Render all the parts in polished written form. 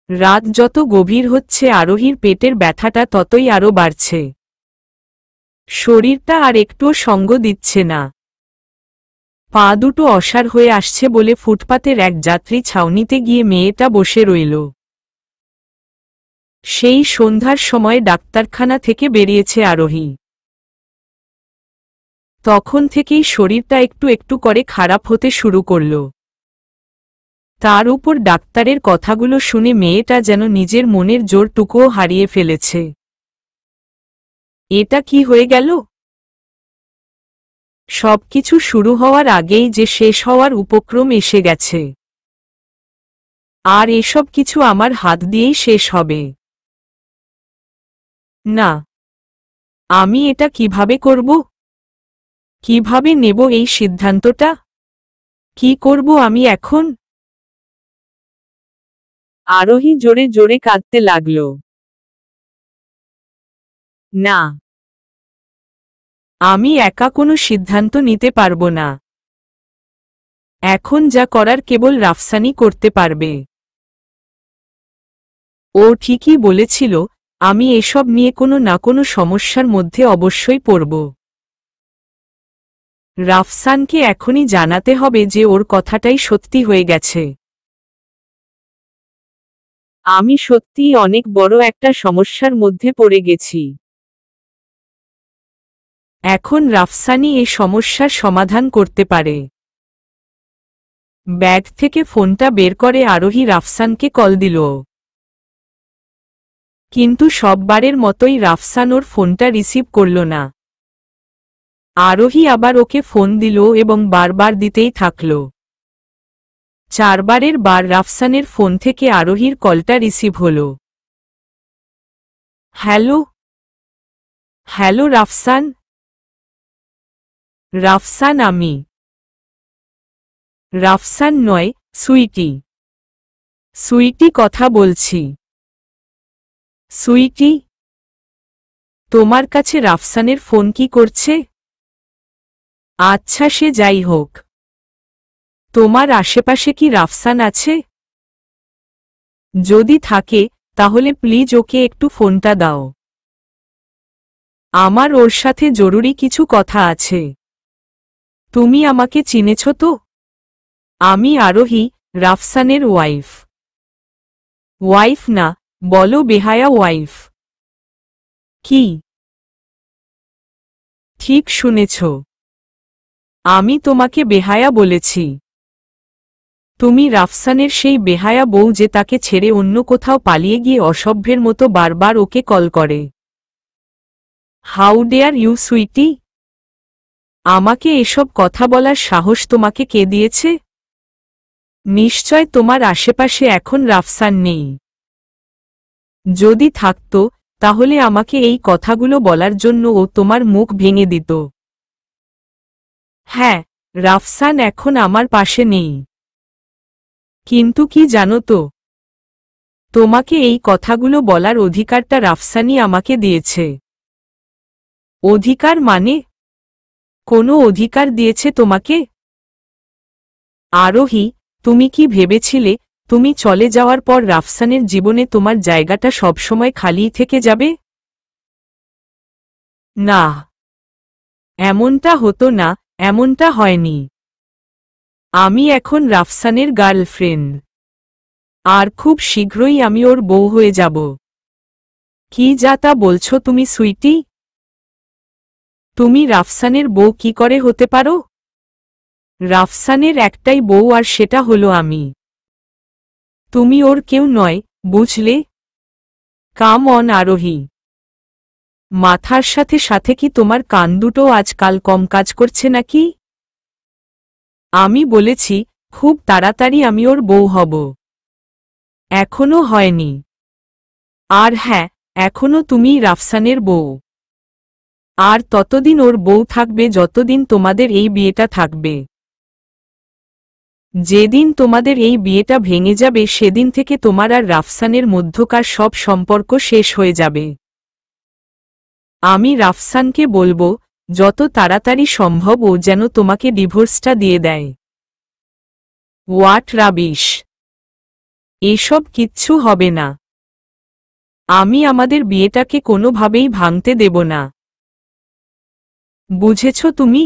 রাত যত গভীর হচ্ছে আরোহীর পেটের ব্যথাটা ততই আরো বাড়ছে। শরীরটা আর একটুও সঙ্গ দিচ্ছে না। পা দুটো অসাড় হয়ে আসছে বলে ফুটপাতের এক যাত্রী ছাউনিতে গিয়ে মেয়েটা বসে রইল। সেই সন্ধ্যার সময় ডাক্তারখানা থেকে বেরিয়েছে আরোহী। তখন থেকেই শরীরটা একটু একটু করে খারাপ হতে শুরু করল। তার উপর ডাক্তারের কথাগুলো শুনে মেয়েটা যেন নিজের মনের জোরটুকুও হারিয়ে ফেলেছে। এটা কি হয়ে গেল? সবকিছু শুরু হওয়ার আগেই যে শেষ হওয়ার উপক্রম এসে গেছে। আর এসব কিছু আমার হাত দিয়েই শেষ হবে। না, আমি এটা কিভাবে করব? কিভাবে নেব এই সিদ্ধান্তটা? কি করব আমি এখন? আরোহী জোরে জোরে কাঁদতে লাগল। না, আমি একা কোনো সিদ্ধান্ত নিতে পারব না। এখন যা করার কেবল রাফসানি করতে পারবে। ও ঠিকই বলেছিল, আমি এসব নিয়ে কোনো না কোনো সমস্যার মধ্যে অবশ্যই পড়ব। রাফসানকে এখনই জানাতে হবে যে ওর কথাটাই সত্যি হয়ে গেছে। আমি সত্যিই অনেক বড় একটা সমস্যার মধ্যে পড়ে গেছি। এখন রাফসানি এই সমস্যার সমাধান করতে পারে। ব্যাগ থেকে ফোনটা বের করে আরোহী রাফসানকে কল দিল। কিন্তু সববারের মতোই রাফসান ওর ফোনটা রিসিভ করল না। আরোহী আবার ওকে ফোন দিল এবং বারবার দিতেই থাকল। 4 বারের বার রাফসানের ফোন থেকে আরোহীর কলটা রিসিভ হল। হ্যালো? হ্যালো রাফসান? রাফসান আমি। রাফসান নয়, সুইটি। সুইটি কথা বলছি। সুইটি? তোমার কাছে রাফসানের ফোন কি করছে? আচ্ছা, সে যাই হোক। তোমার আশেপাশে কি রাফসান আছে? যদি থাকে, তাহলে প্লিজ ওকে একটু ফোনটা দাও। আমার ওর সাথে জরুরি কিছু কথা আছে। তুমি আমাকে চিনেছ তো? আমি আরোহী, রাফসানের ওয়াইফ। ওয়াইফ না, বলো বেহায়া ওয়াইফ। কি? ঠিক শুনেছ। আমি তোমাকে বেহায়া বলেছি। তুমি রাফসানের সেই বেহায়া বউ যে তাকে ছেড়ে অন্য কোথাও পালিয়ে গিয়ে অসভ্যের মতো বারবার ওকে কল করে। How dare you sweetie? আমাকে এসব কথা বলার সাহস তোমাকে কে দিয়েছে? নিশ্চয় তোমার আশেপাশে এখন রাফসান নেই। যদি থাকত, তাহলে আমাকে এই কথাগুলো বলার জন্য ও তোমার মুখ ভেঙে দিত। হ্যাঁ, রাফসান এখন আমার পাশে নেই। কিন্তু কি জানো তো? তোমাকে এই কথাগুলো বলার অধিকারটা রাফসানই আমাকে দিয়েছে। অধিকার মানে? কোনো অধিকার দিয়েছে তোমাকে? আরোহী, তুমি কি ভেবেছিলে, তুমি চলে যাওয়ার পর রাফসানের জীবনে তোমার জায়গাটা সবসময় খালিই থেকে যাবে? না, এমনটা হতো না, এমনটা হয়নি। আমি এখন রাফসানের গার্লফ্রেন্ড। আর খুব শীঘ্রই আমি ওর বউ হয়ে যাব। কি যা তা বলছো তুমি সুইটি? তুমি রাফসানের বউ কি করে হতে পারো? রাফসানের একটাই বউ আর সেটা হলো আমি। তুমি ওর কেউ নয়, বুঝলে? কাম অন আরোহী। মাথার সাথে সাথে কি তোমার কান দুটো আজকাল কম কাজ করছে নাকি? আমি বলেছি, খুব তাড়াতাড়ি আমি ওর বউ হব। এখনো হয়নি। আর হ্যাঁ, এখনো তুমিই রাফসানের বউ। আর ততদিন ওর বউ থাকবে যতদিন তোমাদের এই বিয়েটা থাকবে। যেদিন তোমাদের এই বিয়েটা ভেঙে যাবে সেদিন থেকে তোমার আর রাফসানের মধ্যকার সব সম্পর্ক শেষ হয়ে যাবে। আমি রাফসানকে বলবো, যত তাড়াতাড়ি সম্ভব ও যেন তোমাকে ডিভোর্সটা দিয়ে দেয়। What rubbish! এসব কিচ্ছু হবে না। আমি আমাদের বিয়েটাকে কোনোভাবেই ভাঙতে দেব না। বুঝেছ তুমি?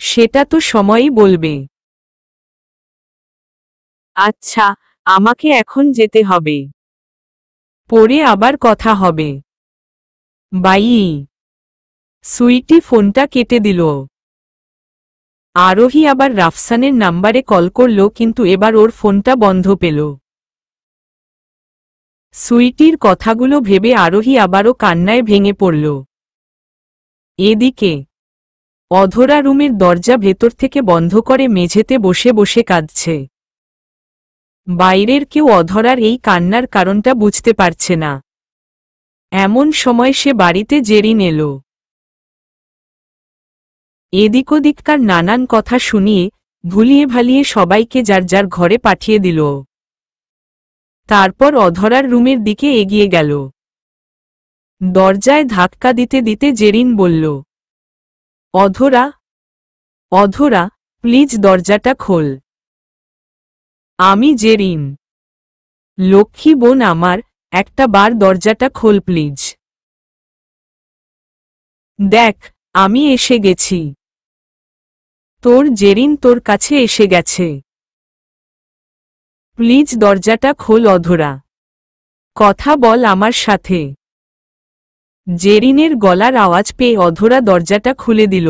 সেটা তো সময়ই বলবে। আচ্ছা, আমাকে এখন যেতে হবে। পরে আবার কথা হবে। বাই। সুইটি ফোনটা কেটে দিল। আরোহী আবার রাফসানের নাম্বারে কল করল, কিন্তু এবার ওর ফোনটা বন্ধ পেল। সুইটির কথাগুলো ভেবে আরোহী আবারও কান্নায় ভেঙে পড়ল। এদিকে অধরা রুমের দরজা ভেতর থেকে বন্ধ করে মেঝেতে বসে বসে কাঁদছে। বাইরের কেউ অধরার এই কান্নার কারণটা বুঝতে পারছে না। এমন সময় সে বাড়িতে জেরিন এলো। এদিক ওদিককার নানান কথা শুনিয়ে ভুলিয়ে ভালিয়ে সবাইকে যার যার ঘরে পাঠিয়ে দিল। তারপর অধরার রুমের দিকে এগিয়ে গেল। দরজায় ধাক্কা দিতে দিতে জেরিন বলল, অধরা, অধরা, প্লিজ দরজাটা খোল। আমি জেরিন। লক্ষ্মী বোন আমার, একটা বার দরজাটা খোল প্লিজ। দেখ, আমি এসে গেছি। তোর জেরিন তোর কাছে এসে গেছে। প্লিজ দরজাটা খোল অধরা। কথা বল আমার সাথে। জেরিনের গলার আওয়াজ পেয়ে অধরা দরজাটা খুলে দিল।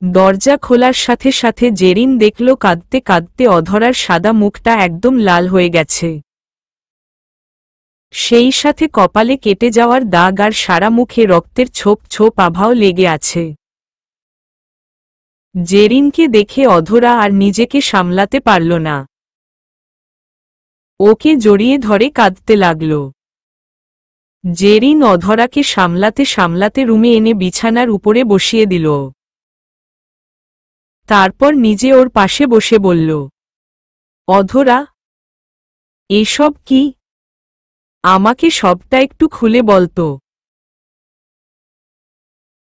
দরজা খোলার সাথে সাথে জেরিন দেখল কাঁদতে কাঁদতে অধরার সাদা মুখটা একদম লাল হয়ে গেছে। সেই সাথে কপালে কেটে যাওয়ার দাগ আর সারা মুখে রক্তের ছোপ ছোপ আভাও লেগে আছে। জেরিনকে দেখে অধরা আর নিজেকে সামলাতে পারল না। ওকে জড়িয়ে ধরে কাঁদতে লাগল। জেরিন অধরাকে সামলাতে সামলাতে রুমে এনে বিছানার উপরে বসিয়ে দিল। তারপর নিজে ওর পাশে বসে বলল, অধরা, এসব কি? আমাকে সবটা একটু খুলে বলতো।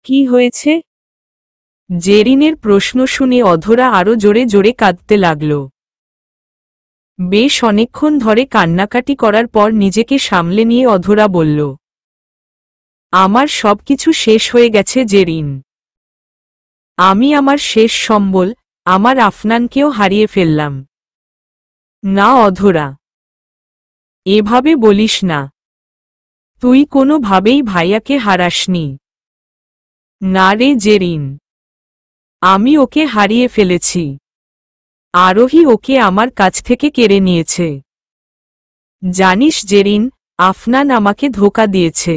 কি হয়েছে? জেরিনের প্রশ্ন শুনে অধরা আরো জোরে জোরে কাঁদতে লাগল। বেশ অনেকক্ষণ ধরে কান্নাকাটি করার পর নিজেকে সামলে নিয়ে অধরা বলল, আমার সবকিছু শেষ হয়ে গেছে জেরিন। আমি আমার শেষ সম্বল, আমার আফনানকেও হারিয়ে ফেললাম। না অধরা, এভাবে বলিস না। তুই কোনোভাবেই ভাইয়াকে হারাসনি। না রে জেরিন, আমি ওকে হারিয়ে ফেলেছি। আরোহী ওকে আমার কাছ থেকে কেড়ে নিয়েছে। জানিস জেরিন, আফনান আমাকে ধোঁকা দিয়েছে।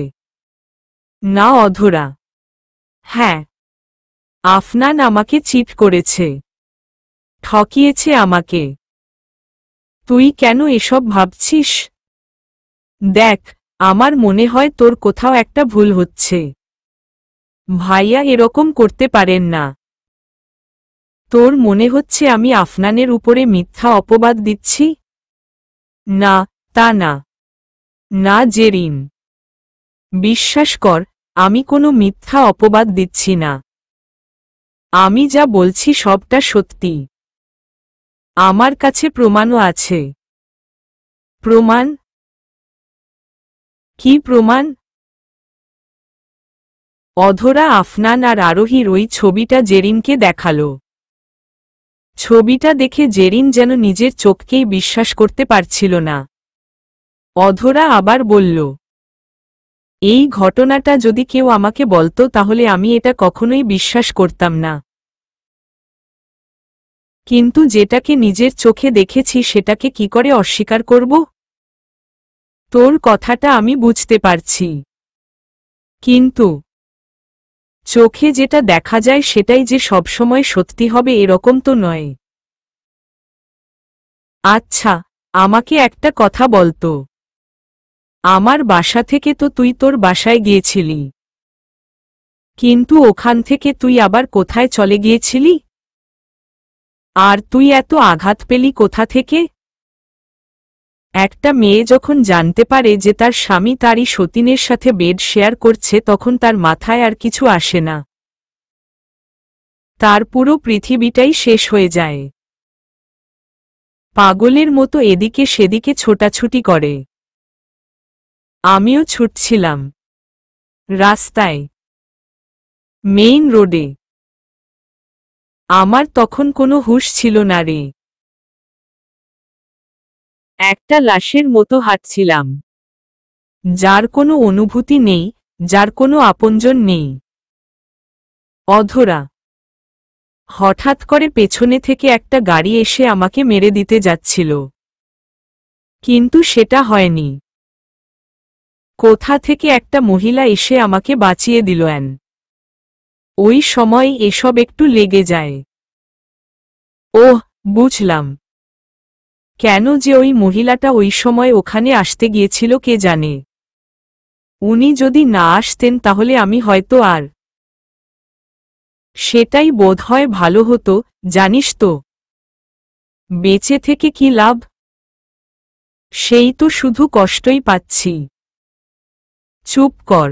না অধরা। হ্যাঁ, আফনান আমাকে চিট করেছে, ঠকিয়েছে আমাকে। তুই কেন এসব ভাবছিস? দেখ, আমার মনে হয় তোর কোথাও একটা ভুল হচ্ছে। ভাইয়া এরকম করতে পারেন না। তোর মনে হচ্ছে আমি আফনানের উপরে মিথ্যা অপবাদ দিচ্ছি? না, তা না। না জেরিন, বিশ্বাস কর, আমি কোনো মিথ্যা অপবাদ দিচ্ছি না। আমি যা বলছি সবটা সত্যি। আমার কাছে প্রমাণও আছে। প্রমাণ? কি প্রমাণ? অধরা আফনান আর আরোহীর ওই ছবিটা জেরিনকে দেখালো। ছবিটা দেখে জেরিন যেন নিজের চোখকেই বিশ্বাস করতে পারছিল না। অধরা আবার বলল, এই ঘটনাটা যদি কেউ আমাকে বলতো তাহলে আমি এটা কখনোই বিশ্বাস করতাম না। কিন্তু যেটাকে নিজের চোখে দেখেছি সেটাকে কি করে অস্বীকার করব? তোর কথাটা আমি বুঝতে পারছি, কিন্তু চোখে যেটা দেখা যায় সেটাই যে সবসময় সত্যি হবে এরকম তো নয়। আচ্ছা, আমাকে একটা কথা বলতো। আমার বাসা থেকে তো তুই তোর বাসায় গিয়েছিলি, কিন্তু ওখান থেকে তুই আবার কোথায় চলে গিয়েছিলি? আর তুই এত আঘাত পেলি কোথা থেকে? একটা মেয়ে যখন জানতে পারে যে তার স্বামী তারই সতীনের সাথে বেড শেয়ার করছে তখন তার মাথায় আর কিছু আসে না। তার পুরো পৃথিবীটাই শেষ হয়ে যায়। পাগলের মতো এদিকে সেদিকে ছোটাছুটি করে। আমিও ছুটছিলাম রাস্তায়, মেইন রোডে। আমার তখন কোনো হুঁশ ছিল না রে। একটা লাশের মতো হাঁটছিলাম, যার কোনো অনুভূতি নেই, যার কোনো আপনজন নেই। অধরা। হঠাৎ করে পেছনে থেকে একটা গাড়ি এসে আমাকে মেরে দিতে যাচ্ছিল, কিন্তু সেটা হয়নি। কোথা থেকে একটা মহিলা এসে আমাকে বাঁচিয়ে দিল। ওই সময় এসব একটু লেগে যায়। ওহ, বুঝলাম কেন যে ওই মহিলাটা ওই সময় ওখানে আসতে গিয়েছিল কে জানে। উনি যদি না আসতেন তাহলে আমি হয়তো আর। সেটাই বোধহয় ভালো হতো, জানিস তো। বেঁচে থেকে কি লাভ? সেই তো শুধু কষ্টই পাচ্ছি। চুপ কর।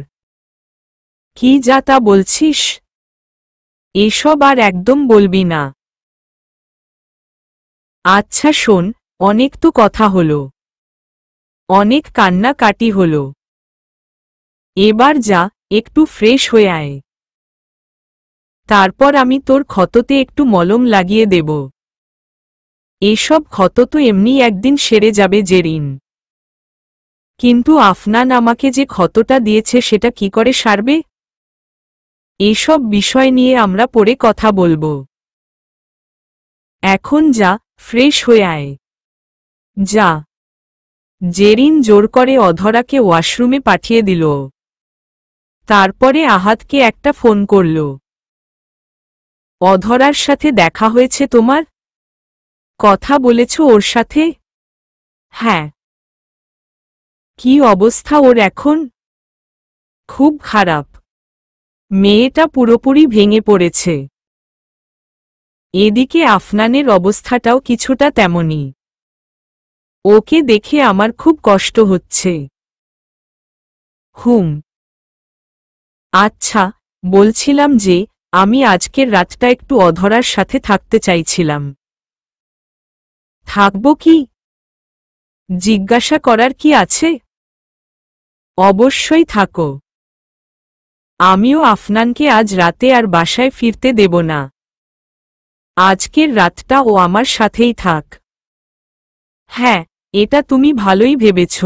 কি যা তা বলছিস? এসব আর একদম বলবি না। আচ্ছা শোন, অনেক তো কথা হলো, অনেক কান্নাকাটি হলো। এবার যা, একটু ফ্রেশ হয়ে আয়। তারপর আমি তোর ক্ষততে একটু মলম লাগিয়ে দেব। এসব ক্ষত তো এমনি একদিন সেরে যাবে জেরিন। কিন্তু আফনান আমাকে যে ক্ষতটা দিয়েছে সেটা কি করে সারবে? এসব বিষয় নিয়ে আমরা পরে কথা বলবো। এখন যা, ফ্রেশ হয়ে আয়। যা। জেরিন জোর করে অধরাকে ওয়াশরুমে পাঠিয়ে দিল। তারপরে আহাদকে একটা ফোন করল। অধরার সাথে দেখা হয়েছে তোমার? কথা বলেছ ওর সাথে? হ্যাঁ। কি অবস্থা ওর এখন? খুব খারাপ। মেয়েটা পুরোপুরি ভেঙে পড়েছে। এদিকে আফনানের অবস্থাটাও কিছুটা তেমনই। ওকে দেখে আমার খুব কষ্ট হচ্ছে। হুম। আচ্ছা, বলছিলাম যে আমি আজকের রাতটা একটু অধরার সাথে থাকতে চাইছিলাম। থাকব কি? জিজ্ঞাসা করার কি আছে? অবশ্যই থাকো। আমিও আফনানকে আজ রাতে আর বাসায় ফিরতে দেব না। আজকের রাতটা ও আমার সাথেই থাক। হ্যাঁ, এটা তুমি ভালোই ভেবেছ।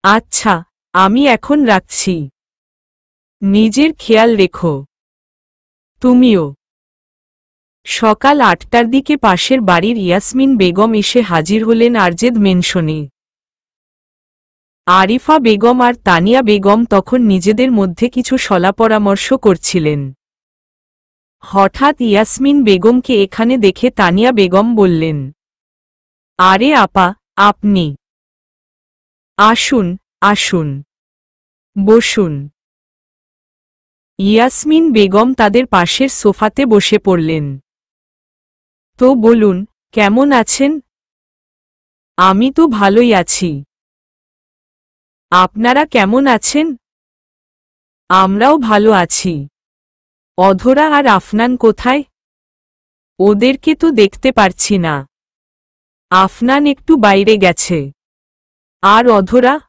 আচ্ছা, আমি এখন রাখছি। নিজের খেয়াল রেখো। তুমিও। সকাল ৮টার দিকে পাশের বাড়ির ইয়াসমিন বেগম এসে হাজির হলেন আরজেদ মেনশনে। আরিফা বেগম আর তানিয়া বেগম তখন নিজেদের মধ্যে কিছু শলা-পরামর্শ করছিলেন। হঠাৎ ইয়াসমিন বেগমকে এখানে দেখে তানিয়া বেগম বললেন, আরে আপা, আপনি? আসুন, আসুন। বসুন। ইয়াসমিন বেগম তাদের পাশের সোফাতে বসে পড়লেন। তো বলুন, কেমন আছেন? আমি তো ভালোই আছি। আপনারা কেমন আছেন? আমরাও ভালো আছি। অধরা আর আফনান কোথায়? ওদেরকে তো দেখতে পারছি না। আফনান একটু বাইরে গেছে। আর অধরা?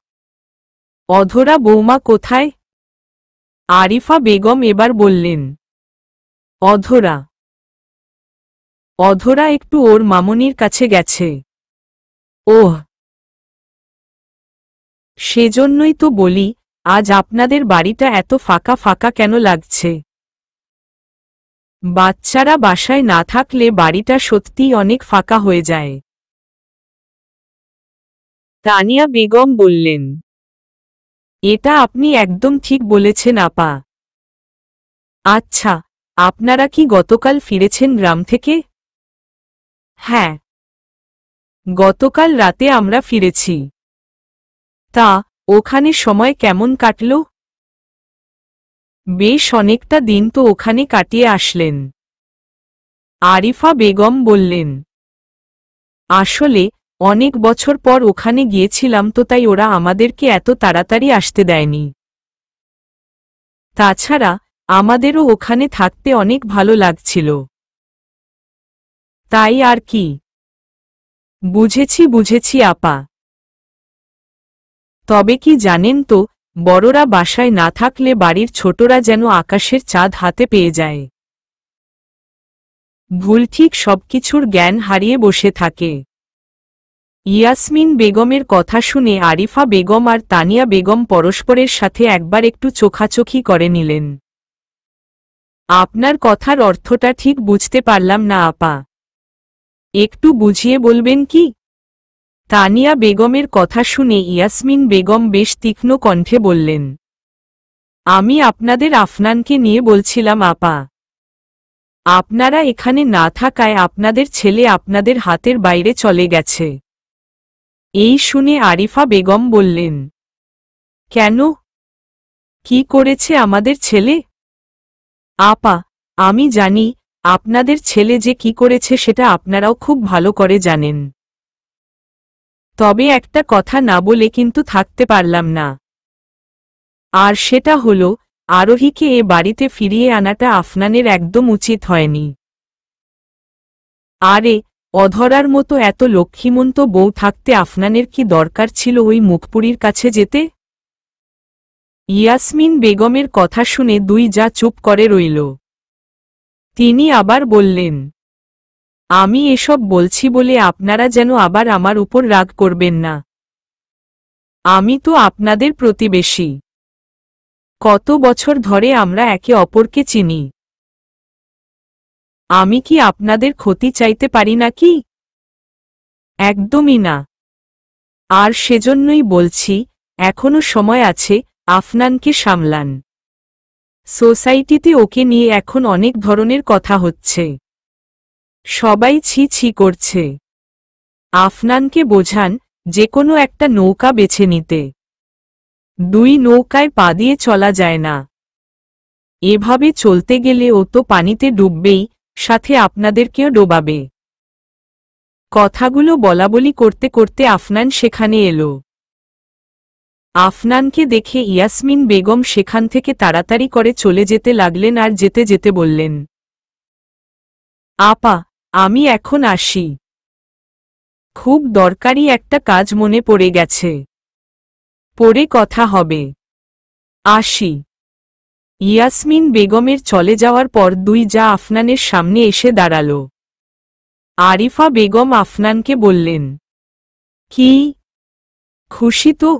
অধরা বৌমা কোথায়? আরিফা বেগম এবার বললেন। অধরা? অধরা একটু ওর মামনির কাছে গেছে। ওহ। সেজন্যই তো বলি, আজ আপনাদের বাড়িটা এত ফাঁকা ফাঁকা কেন লাগছে? বাচ্চারা বাসায় না থাকলে বাড়িটা সত্যিই অনেক ফাঁকা হয়ে যায়। তানিয়া বেগম বললেন। এটা আপনি একদম ঠিক বলেছেন আপা। আচ্ছা, আপনারা কি গতকাল ফিরেছেন গ্রাম থেকে? হ্যাঁ। গতকাল রাতে আমরা ফিরেছি। তা, ওখানে সময় কেমন কাটল? বেশ অনেকটা দিন তো ওখানে কাটিয়ে আসলেন। আরিফা বেগম বললেন। আসলে অনেক বছর পর ওখানে গিয়েছিলাম তো তাই ওরা আমাদেরকে এত তাড়াতাড়ি আসতে দেয়নি। তাছাড়া আমাদেরও ওখানে থাকতে অনেক ভালো লাগছিল। তাই আর কি। বুঝেছি বুঝেছি আপা। তবে কি জানেন তো, বড়রা বাসায় না থাকলে বাড়ির ছোটরা যেন আকাশের চাঁদ হাতে পেয়ে যায়। ভুল ঠিক সবকিছুর জ্ঞান হারিয়ে বসে থাকে। ইয়াসমিন বেগমের কথা শুনে আরিফা বেগম আর তানিয়া বেগম পরস্পরের সাথে একবার একটু চোখাচোখি করে নিলেন। আপনার কথার অর্থটা ঠিক বুঝতে পারলাম না আপা, একটু বুঝিয়ে বলবেন কি? তানিয়া বেগমের কথা শুনে ইয়াসমিন বেগম বেশ তীক্ষ্ণ কণ্ঠে বললেন, আমি আপনাদের আফনানকে নিয়ে বলছিলাম আপা। আপনারা এখানে না থাকায় আপনাদের ছেলে আপনাদের হাতের বাইরে চলে গেছে। এই শুনে আরিফা বেগম বললেন, কেন? কি করেছে আমাদের ছেলে? আপা, আমি জানি আপনাদের ছেলে যে কি করেছে সেটা আপনারাও খুব ভালো করে জানেন। তবে একটা কথা না বলে কিন্তু থাকতে পারলাম না। আর সেটা হলো, আরোহীকে এ বাড়িতে ফিরিয়ে আনাটা আফনানের একদম উচিত হয়নি। আরে, অধরার মতো এত লক্ষ্মীমন্ত বউ থাকতে আফনানের কি দরকার ছিল ওই মুখপুরীর কাছে যেতে? ইয়াসমিন বেগমের কথা শুনে দুই যা চুপ করে রইল। তিনি আবার বললেন, আমি এসব বলছি বলে আপনারা যেন আবার আমার উপর রাগ করবেন না। আমি তো আপনাদের প্রতিবেশী। কত বছর ধরে আমরা একে অপরকে চিনি। আমি কি আপনাদের ক্ষতি চাইতে পারি নাকি? একদমই না। আর সেজন্যই বলছি, এখনো সময় আছে, আফনানকে সামলান। সোসাইটিতে ওকে নিয়ে এখন অনেক ধরনের কথা হচ্ছে। সবাই ছি ছি করছে। আফনানকে বোঝান, যে কোনো একটা নৌকা বেছে নিতে। দুই নৌকায় পা দিয়ে চলা যায় না। এভাবে চলতে গেলে ও তো পানিতে ডুববেই, সাথে আপনাদেরকেও ডোবাবে। কথাগুলো বলাবলি করতে করতে আফনান সেখানে এলো। আফনানকে দেখে ইয়াসমিন বেগম সেখান থেকে তাড়াতাড়ি করে চলে যেতে লাগলেন আর যেতে যেতে বললেন, আপা, আমি এখন আসি। খুব দরকারি একটা কাজ মনে পড়ে গেছে। পরে কথা হবে। আসি। ইয়াসমিন বেগমের চলে যাওয়ার পর দুই যা আফনানের সামনে এসে দাঁড়াল। আরিফা বেগম আফনানকে বললেন, কি খুশি তো?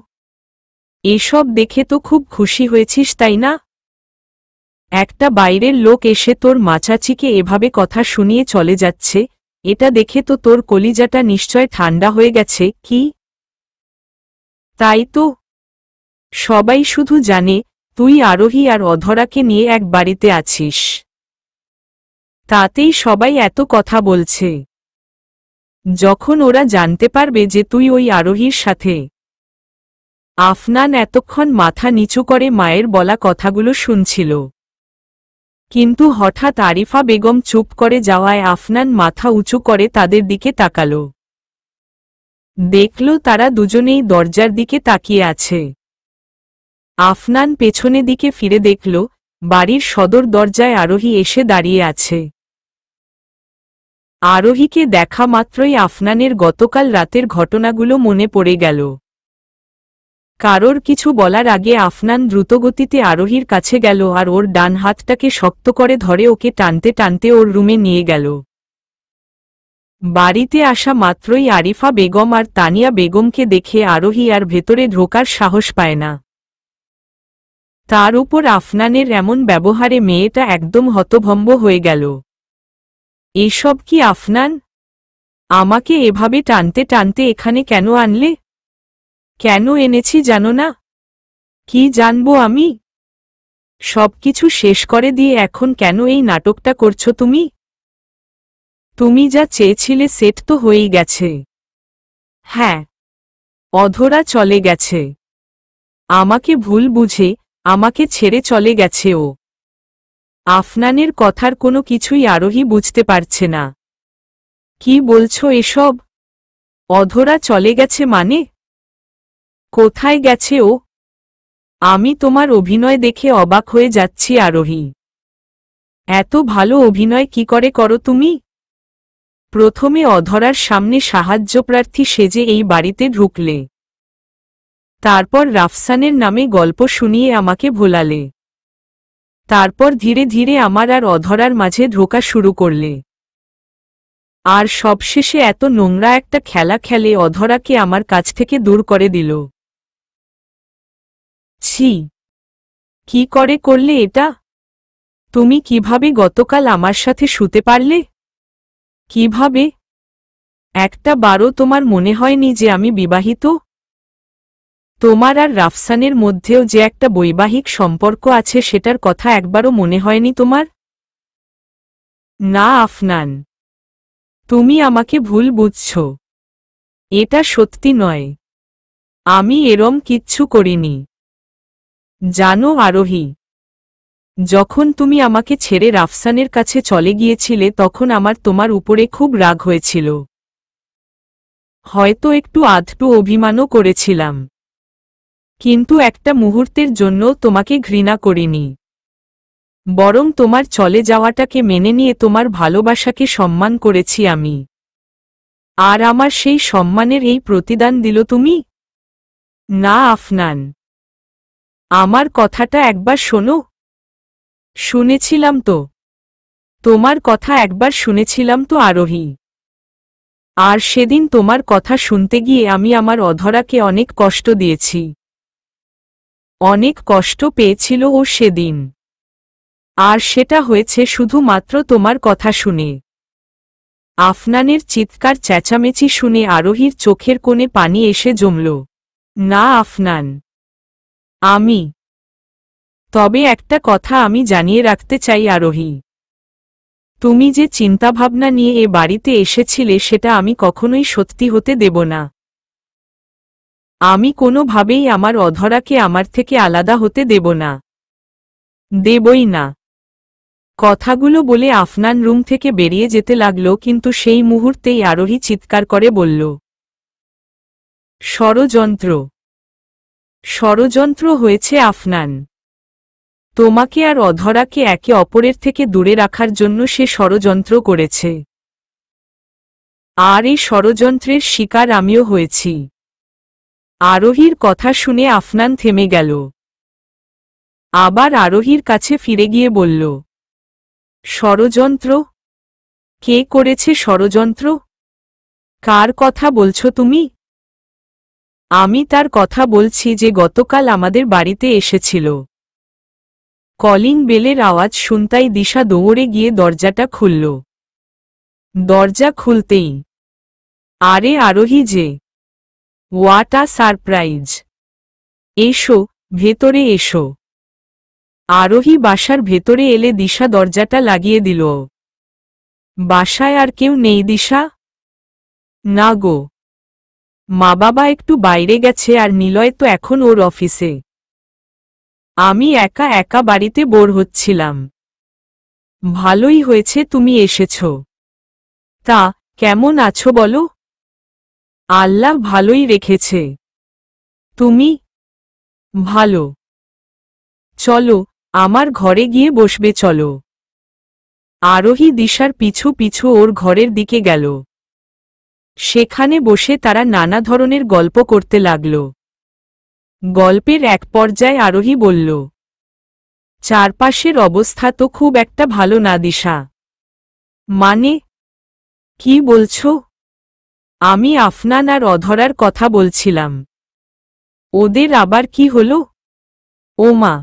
এসব দেখে তো খুব খুশি হয়েছিস তাই না? একটা বাইরের লোক এসে তোর মাচাচিকে এভাবে কথা শুনিয়ে চলে যাচ্ছে, এটা দেখে তো তোর কলিজাটা নিশ্চয় ঠান্ডা হয়ে গেছে, কি? তাই তো। সবাই শুধু জানে তুই আরোহী আর অধরাকে নিয়ে এক বাড়িতে আছিস। তাতেই সবাই এত কথা বলছে। যখন ওরা জানতে পারবে যে তুই ওই আরোহীর সাথে। আফনান এতক্ষণ মাথা নিচু করে মায়ের বলা কথাগুলো শুনছিল। কিন্তু হঠাৎ আরিফা বেগম চুপ করে যাওয়ায় আফনান মাথা উঁচু করে তাদের দিকে তাকাল। দেখল তারা দুজনেই দরজার দিকে তাকিয়ে আছে। আফনান পেছনে দিকে ফিরে দেখল, বাড়ির সদর দরজায় আরোহী এসে দাঁড়িয়ে আছে। আরোহীকে দেখা মাত্রই আফনানের গতকাল রাতের ঘটনাগুলো মনে পড়ে গেল। কারোর কিছু বলার আগে আফনান দ্রুতগতিতে আরোহীর কাছে গেল আর ওর ডান হাতটাকে শক্ত করে ধরে ওকে টানতে টানতে ওর রুমে নিয়ে গেল। বাড়িতে আসা মাত্রই আরিফা বেগম আর তানিয়া বেগমকে দেখে আরোহী আর ভেতরে ঢোকার সাহস পায় না। তার উপর আফনানের এমন ব্যবহারে মেয়েটা একদম হতভম্ব হয়ে গেল। এসব কি আফনান? আমাকে এভাবে টানতে টানতে এখানে কেন আনলে? কেন এনেছি জানো না? কি জানবো আমি? সবকিছু শেষ করে দিয়ে এখন কেন এই নাটকটা করছো তুমি? তুমি যা চেয়েছিলে সেট তো হয়েই গেছে। হ্যাঁ, অধরা চলে গেছে। আমাকে ভুল বুঝে আমাকে ছেড়ে চলে গেছে ও। আফনানের কথার কোনো কিছুই আরোহী বুঝতে পারছে না। কি বলছো এসব? অধরা চলে গেছে মানে? কোথায় গেছে ও? আমি তোমার অভিনয় দেখে অবাক হয়ে যাচ্ছি আরোহী। এত ভালো অভিনয় কি করে করো তুমি? প্রথমে অধরার সামনে সাহায্যপ্রার্থী সেজে এই বাড়িতে ঢুকলে, তারপর রাফসানের নামে গল্প শুনিয়ে আমাকে ভোলালে, তারপর ধীরে ধীরে আমার আর অধরার মাঝে ঢোকা শুরু করলে, আর সবশেষে এত নোংরা একটা খেলা খেলে অধরাকে আমার কাছ থেকে দূর করে দিল। ছি, কি করে করলে এটা? তুমি কিভাবে গতকাল আমার সাথে শুতে পারলে? কিভাবে? একটা বারও তোমার মনে হয়নি যে আমি বিবাহিত? তোমার আর রাফসানের মধ্যেও যে একটা বৈবাহিক সম্পর্ক আছে সেটার কথা একবারও মনে হয়নি তোমার? না আফনান, তুমি আমাকে ভুল বুঝছ। এটা সত্যি নয়। আমি এরম কিচ্ছু করিনি। জানো আরোহী, যখন তুমি আমাকে ছেড়ে রাফসানের কাছে চলে গিয়েছিলে তখন আমার তোমার উপরে খুব রাগ হয়েছিল। হয়তো একটু আধটু অভিমানও করেছিলাম, কিন্তু একটা মুহূর্তের জন্য তোমাকে ঘৃণা করিনি। বরং তোমার চলে যাওয়াটাকে মেনে নিয়ে তোমার ভালোবাসাকে সম্মান করেছি আমি। আর আমার সেই সম্মানের এই প্রতিদান দিল তুমি? না আফনান, আমার কথাটা একবার শোনো। শুনেছিলাম তো, তোমার কথা একবার শুনেছিলাম তো আরোহী। আর সেদিন তোমার কথা শুনতে গিয়ে আমি আমার অধরাকে অনেক কষ্ট দিয়েছি। অনেক কষ্ট পেয়েছিল ও সেদিন। আর সেটা হয়েছে শুধুমাত্র তোমার কথা শুনে। আফনানের চিৎকার চেঁচামেচি শুনে আরোহীর চোখের কোণে পানি এসে জমল। না আফনান, আমি। তবে একটা কথা আমি জানিয়ে রাখতে চাই আরোহী, তুমি যে চিন্তাভাবনা নিয়ে এ বাড়িতে এসেছিলে সেটা আমি কখনোই সত্যি হতে দেব না। আমি কোনোভাবেই আমার অধরাকে আমার থেকে আলাদা হতে দেব না। দেবই না। কথাগুলো বলে আফনান রুম থেকে বেরিয়ে যেতে লাগল, কিন্তু সেই মুহূর্তেই আরোহী চিৎকার করে বলল, ষড়যন্ত্র! ষড়যন্ত্র হয়েছে আফনান। তোমাকে আর অধরাকে একে অপরের থেকে দূরে রাখার জন্য সে ষড়যন্ত্র করেছে। আর এই ষড়যন্ত্রের শিকার আমিও হয়েছি। আরোহীর কথা শুনে আফনান থেমে গেল। আবার আরোহীর কাছে ফিরে গিয়ে বলল, ষড়যন্ত্র? কে করেছে ষড়যন্ত্র? কার কথা বলছো তুমি? আমি তার কথা বলছি যে গতকাল আমাদের বাড়িতে এসেছিল। কলিং বেলের আওয়াজ শুনতাই দিশা দৌড়ে গিয়ে দরজাটা খুলল। দরজা খুলতেই, আরে আরোহী যে! What a surprise! এসো, ভেতরে এসো। আরোহী বাসার ভেতরে এলে দিশা দরজাটা লাগিয়ে দিল। বাসায় আর কেউ নেই দিশা? না গো, মা বাবা একটু বাইরে গেছে আর নিলয় তো এখন ওর অফিসে। আমি একা একা বাড়িতে বোর হচ্ছিলাম। ভালোই হয়েছে তুমি এসেছ। তা কেমন আছো বলো? আল্লাহ ভালোই রেখেছে। তুমি? ভালো। চলো, আমার ঘরে গিয়ে বসবে চলো। আরোহী দিশার পিছু পিছু ওর ঘরের দিকে গেল। সেখানে বসে তারা নানা ধরনের গল্প করতে লাগল। গল্পের এক পর্যায়ে আরোহী বলল, চারপাশের অবস্থা তো খুব একটা ভালো না দিশা। মানে? কি বলছো? আমি আফনান আর অধরার কথা বলছিলাম। ওদের আবার কি হলো? ও মা,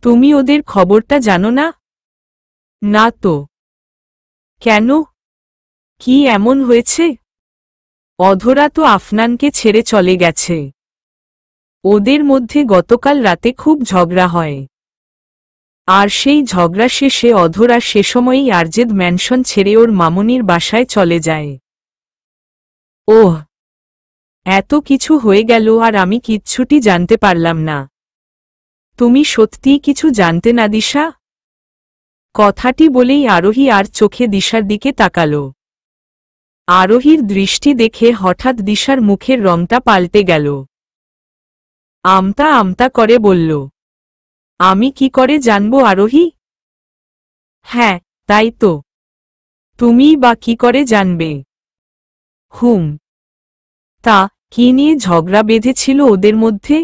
তুমি ওদের খবরটা জানো না? না তো। কেন? কি এমন হয়েছে? অধরা তো আফনানকে ছেড়ে চলে গেছে। ওদের মধ্যে গতকাল রাতে খুব ঝগড়া হয়। আর সেই ঝগড়া শেষে অধরা সে সময়ই আরজেদ ম্যানশন ছেড়ে ওর মামুনির বাসায় চলে যায়। ওহ, এত কিছু হয়ে গেল আর আমি কিচ্ছুটি জানতে পারলাম না। তুমি সত্যিই কিছু জানতে না দিশা? কথাটি বলেই আরোহী আর চোখে দিশার দিকে তাকাল। আরোহীর দৃষ্টি দেখে হঠাৎ দিশার মুখের রংটা পাল্টে গেল। আমতা আমতা করে বলল, আমি কি করে জানবো আরোহী? হ্যাঁ, তাই তো। তুমিই বা কি করে জানবে? হুম। তা কি নিয়ে ঝগড়া বেঁধেছিল ওদের মধ্যে?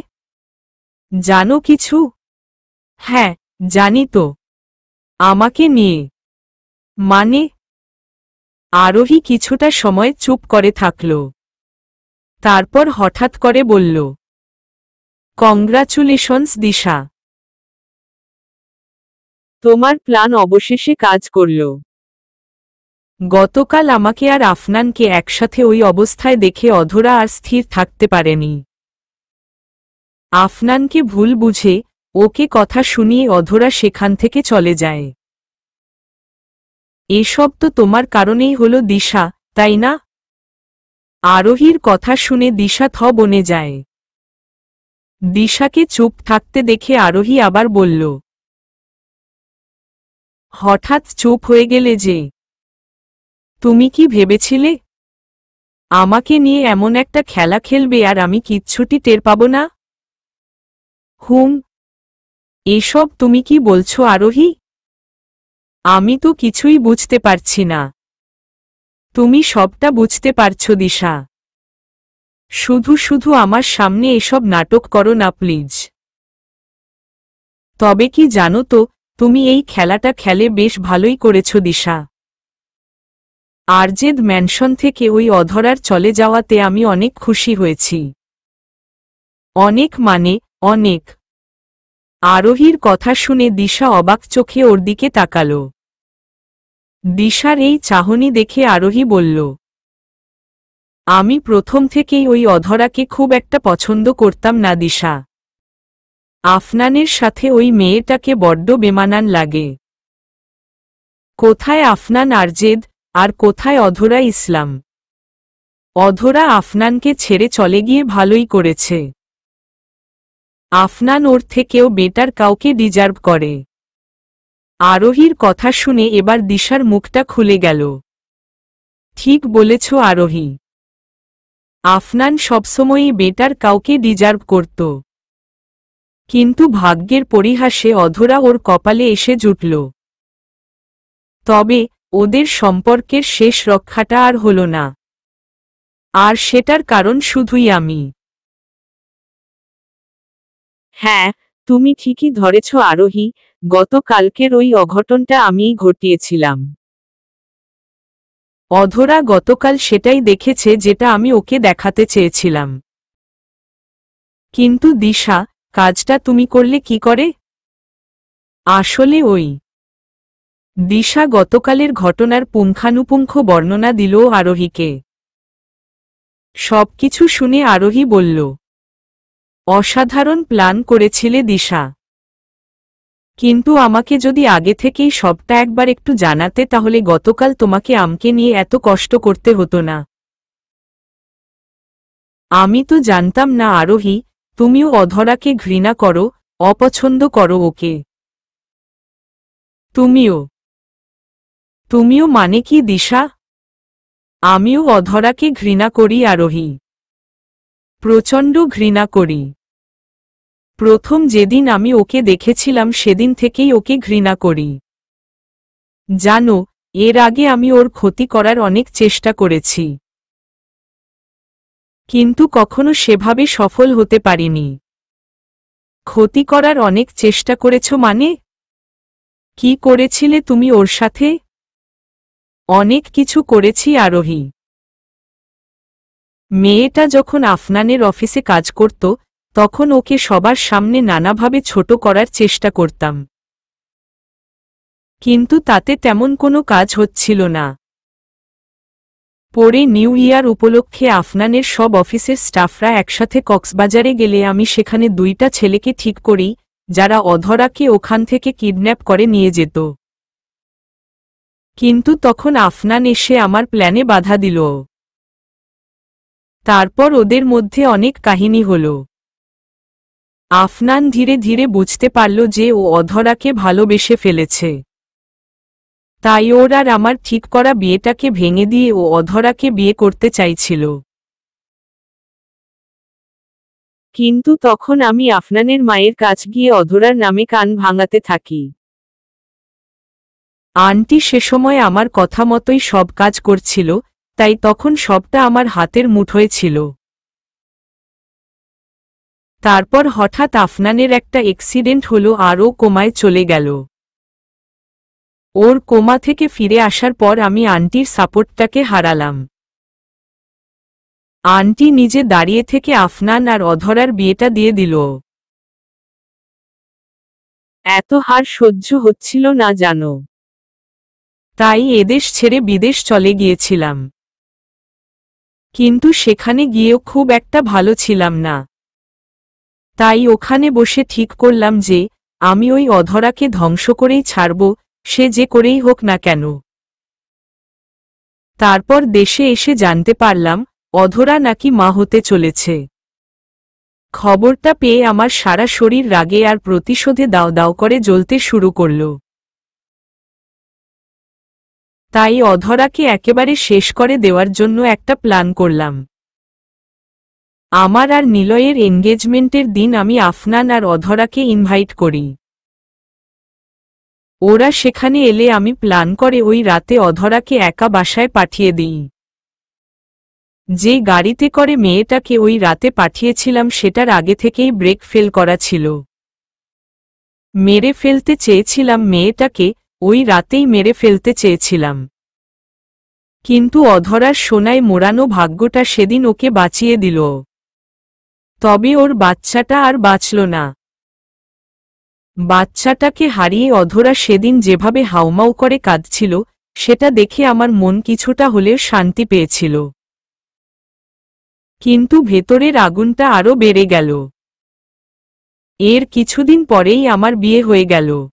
জানো কিছু? হ্যাঁ, জানি তো। আমাকে নিয়ে। মানে? আরোহী কিছুটা সময় চুপ করে থাকল। তারপর হঠাৎ করে বলল, কংগ্রাচুলেশনস দিশা, তোমার প্ল্যান অবশেষে কাজ করল। গতকাল আমাকে আর আফনানকে একসাথে ওই অবস্থায় দেখে অধরা আর স্থির থাকতে পারেনি। আফনানকে ভুল বুঝে ওকে কথা শুনিয়ে অধরা সেখান থেকে চলে যায়। এসব তো তোমার কারণেই হলো দিশা, তাই না? আরোহীর কথা শুনে দিশা বনে যায়। দিশাকে চুপ থাকতে দেখে আরোহী আবার বলল, হঠাৎ চুপ হয়ে গেলে যে? তুমি কি ভেবেছিলে আমাকে নিয়ে এমন একটা খেলা খেলবে আর আমি কিচ্ছুটি টের পাব না? হুম। এসব তুমি কি বলছো আরোহী? আমি তো কিছুই বুঝতে পারছি না। তুমি সবটা বুঝতে পারছো দিশা। শুধু শুধু আমার সামনে এসব নাটক করো না প্লিজ। তবে কি জানো তো, তুমি এই খেলাটা খেলে বেশ ভালোই করেছো দিশা। আরজেদ ম্যানশন থেকে ওই অধরার চলে যাওয়াতে আমি অনেক খুশি হয়েছি। অনেক মানে অনেক। আরোহীর কথা শুনে দিশা অবাক চোখে ওর দিকে তাকাল। দিশার এই চাহনি দেখে আরোহী বলল, আমি প্রথম থেকেই ওই অধরাকে খুব একটা পছন্দ করতাম না দিশা। আফনানের সাথে ওই মেয়েটাকে বড্ড বেমানান লাগে। কোথায় আফনান আরজেদ, আর কোথায় অধরা ইসলাম? অধরা আফনানকে ছেড়ে চলে গিয়ে ভালোই করেছে। আফনান ওর থেকেও বেটার কাউকে ডিজার্ভ করে। আরোহীর কথা শুনে এবার দিশার মুখটা খুলে গেল। ঠিক বলেছ আরোহী। আফনান সবসময়ই বেটার কাউকে ডিজার্ভ করত। কিন্তু ভাগ্যের পরিহাসে অধরা ওর কপালে এসে জুটল। তবে ওদের সম্পর্কের শেষ রক্ষাটা আর হল না। আর সেটার কারণ শুধুই আমি। হ্যাঁ, তুমি ঠিকই ধরেছ আরোহী, গতকালকের ওই অঘটনটা আমিই ঘটিয়েছিলাম। অধরা গতকাল সেটাই দেখেছে যেটা আমি ওকে দেখাতে চেয়েছিলাম। কিন্তু দিশা, কাজটা তুমি করলে কি করে? আসলে ওই দিশা গতকালের ঘটনার পুঙ্খানুপুঙ্খ বর্ণনা দিল আরোহীকে। সবকিছু শুনে আরোহী বলল, অসাধারণ প্ল্যান করেছিলে দিশা। কিন্তু আমাকে যদি আগে থেকেই সবটা একবার একটু জানাতে তাহলে গতকাল তোমাকে আমকে নিয়ে এত কষ্ট করতে হতো না। আমি তো জানতাম না আরোহী, তুমিও অধরাকে ঘৃণা করো, অপছন্দ করো ওকে। তুমিও তুমিও মানে কি দিশা? আমিও অধরাকে ঘৃণা করি আরোহী। প্রচণ্ড ঘৃণা করি। প্রথম যেদিন আমি ওকে দেখেছিলাম সেদিন থেকেই ওকে ঘৃণা করি। জানো, এর আগে আমি ওর ক্ষতি করার অনেক চেষ্টা করেছি। কিন্তু কখনো সেভাবে সফল হতে পারিনি। ক্ষতি করার অনেক চেষ্টা করেছ মানে? কি করেছিলে তুমি ওর সাথে? অনেক কিছু করেছি আরোহী। মেয়েটা যখন আফনানের অফিসে কাজ করত তখন ওকে সবার সামনে নানাভাবে ছোট করার চেষ্টা করতাম। কিন্তু তাতে তেমন কোনো কাজ হচ্ছিল না। পরে নিউ ইয়ার উপলক্ষে আফনানের সব অফিসের স্টাফরা একসাথে কক্সবাজারে গেলে আমি সেখানে 2টা ছেলেকে ঠিক করি, যারা অধরাকে ওখান থেকে কিডন্যাপ করে নিয়ে যেত। কিন্তু তখন আফনান এসে আমার প্ল্যানে বাধা দিল। তারপর ওদের মধ্যে অনেক কাহিনী হল। আফনান ধীরে ধীরে বুঝতে পারল যে ও অধরাকে ভালোবেসে ফেলেছে। তাই ওর আর আমার ঠিক করা বিয়েটাকে ভেঙে দিয়ে ও অধরাকে বিয়ে করতে চাইছিল। কিন্তু তখন আমি আফনানের মায়ের কাছ গিয়ে অধরার নামে কান ভাঙাতে থাকি। আন্টি সে সময় আমার কথা মতোই সব কাজ করছিল, তাই তখন সবটা আমার হাতের মুঠোয় ছিল। তারপর হঠাৎ আফনানের একটা অ্যাক্সিডেন্ট হলো আর ও কোমায় চলে গেল। ওর কোমা থেকে ফিরে আসার পর আমি আন্টির সাপোর্টটাকে হারালাম। আন্টি নিজে দাঁড়িয়ে থেকে আফনান আর অধরার বিয়েটা দিয়ে দিল। এত হার সহ্য হচ্ছিল না জানো। তাই এদেশ ছেড়ে বিদেশ চলে গিয়েছিলাম। কিন্তু সেখানে গিয়েও খুব একটা ভালো ছিলাম না। তাই ওখানে বসে ঠিক করলাম যে আমি ওই অধরাকে ধ্বংস করেই ছাড়ব, সে যে করেই হোক না কেন। তারপর দেশে এসে জানতে পারলাম অধরা নাকি মা হতে চলেছে। খবরটা পেয়ে আমার সারা শরীর রাগে আর প্রতিশোধে দাও দাও করে জ্বলতে শুরু করল। তাই অধরাকে একেবারে শেষ করে দেওয়ার জন্য একটা প্ল্যান করলাম। আমার আর নিলয়ের এনগেজমেন্টের দিন আমি আফনান আর অধরাকে ইনভাইট করি। ওরা সেখানে এলে আমি প্ল্যান করে ওই রাতে অধরাকে একা বাসায় পাঠিয়ে দিই। যে গাড়িতে করে মেয়েটাকে ওই রাতে পাঠিয়েছিলাম সেটার আগে থেকেই ব্রেক ফেল করা ছিল। মেরে ফেলতে চেয়েছিলাম মেয়েটাকে, ওই রাতেই মেরে ফেলতে চেয়েছিলাম। কিন্তু অধরার সোনায় মোড়ানো ভাগ্যটা সেদিন ওকে বাঁচিয়ে দিল। তবে ওর বাচ্চাটা আর বাঁচল না। বাচ্চাটাকে হারিয়ে অধরা সেদিন যেভাবে হাউমাউ করে কাঁদছিল, সেটা দেখে আমার মন কিছুটা হলেও শান্তি পেয়েছিল। কিন্তু ভেতরের আগুনটা আরও বেড়ে গেল। এর কিছুদিন পরেই আমার বিয়ে হয়ে গেল।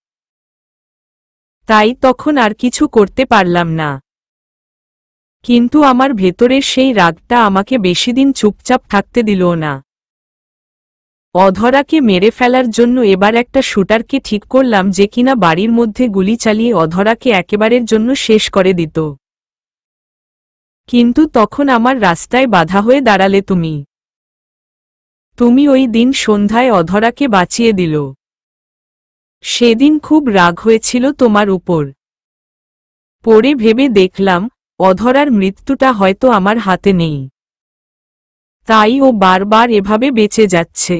তাই তখন আর কিছু করতে পারলাম না। কিন্তু আমার ভেতরের সেই রাগটা আমাকে বেশিদিন চুপচাপ থাকতে দিল না। অধরাকে মেরে ফেলার জন্য এবার একটা শুটারকে ঠিক করলাম যে কিনা বাড়ির মধ্যে গুলি চালিয়ে অধরাকে একেবারের জন্য শেষ করে দিত। কিন্তু তখন আমার রাস্তায় বাধা হয়ে দাঁড়ালে তুমি। তুমি ওই দিন সন্ধ্যায় অধরাকে বাঁচিয়ে দিল। সেদিন খুব রাগ হয়েছিল তোমার উপর। পরে ভেবে দেখলাম অধরার মৃত্যুটা হয়তো আমার হাতে নেই। তাই ও বারবার এভাবে বেঁচে যাচ্ছে।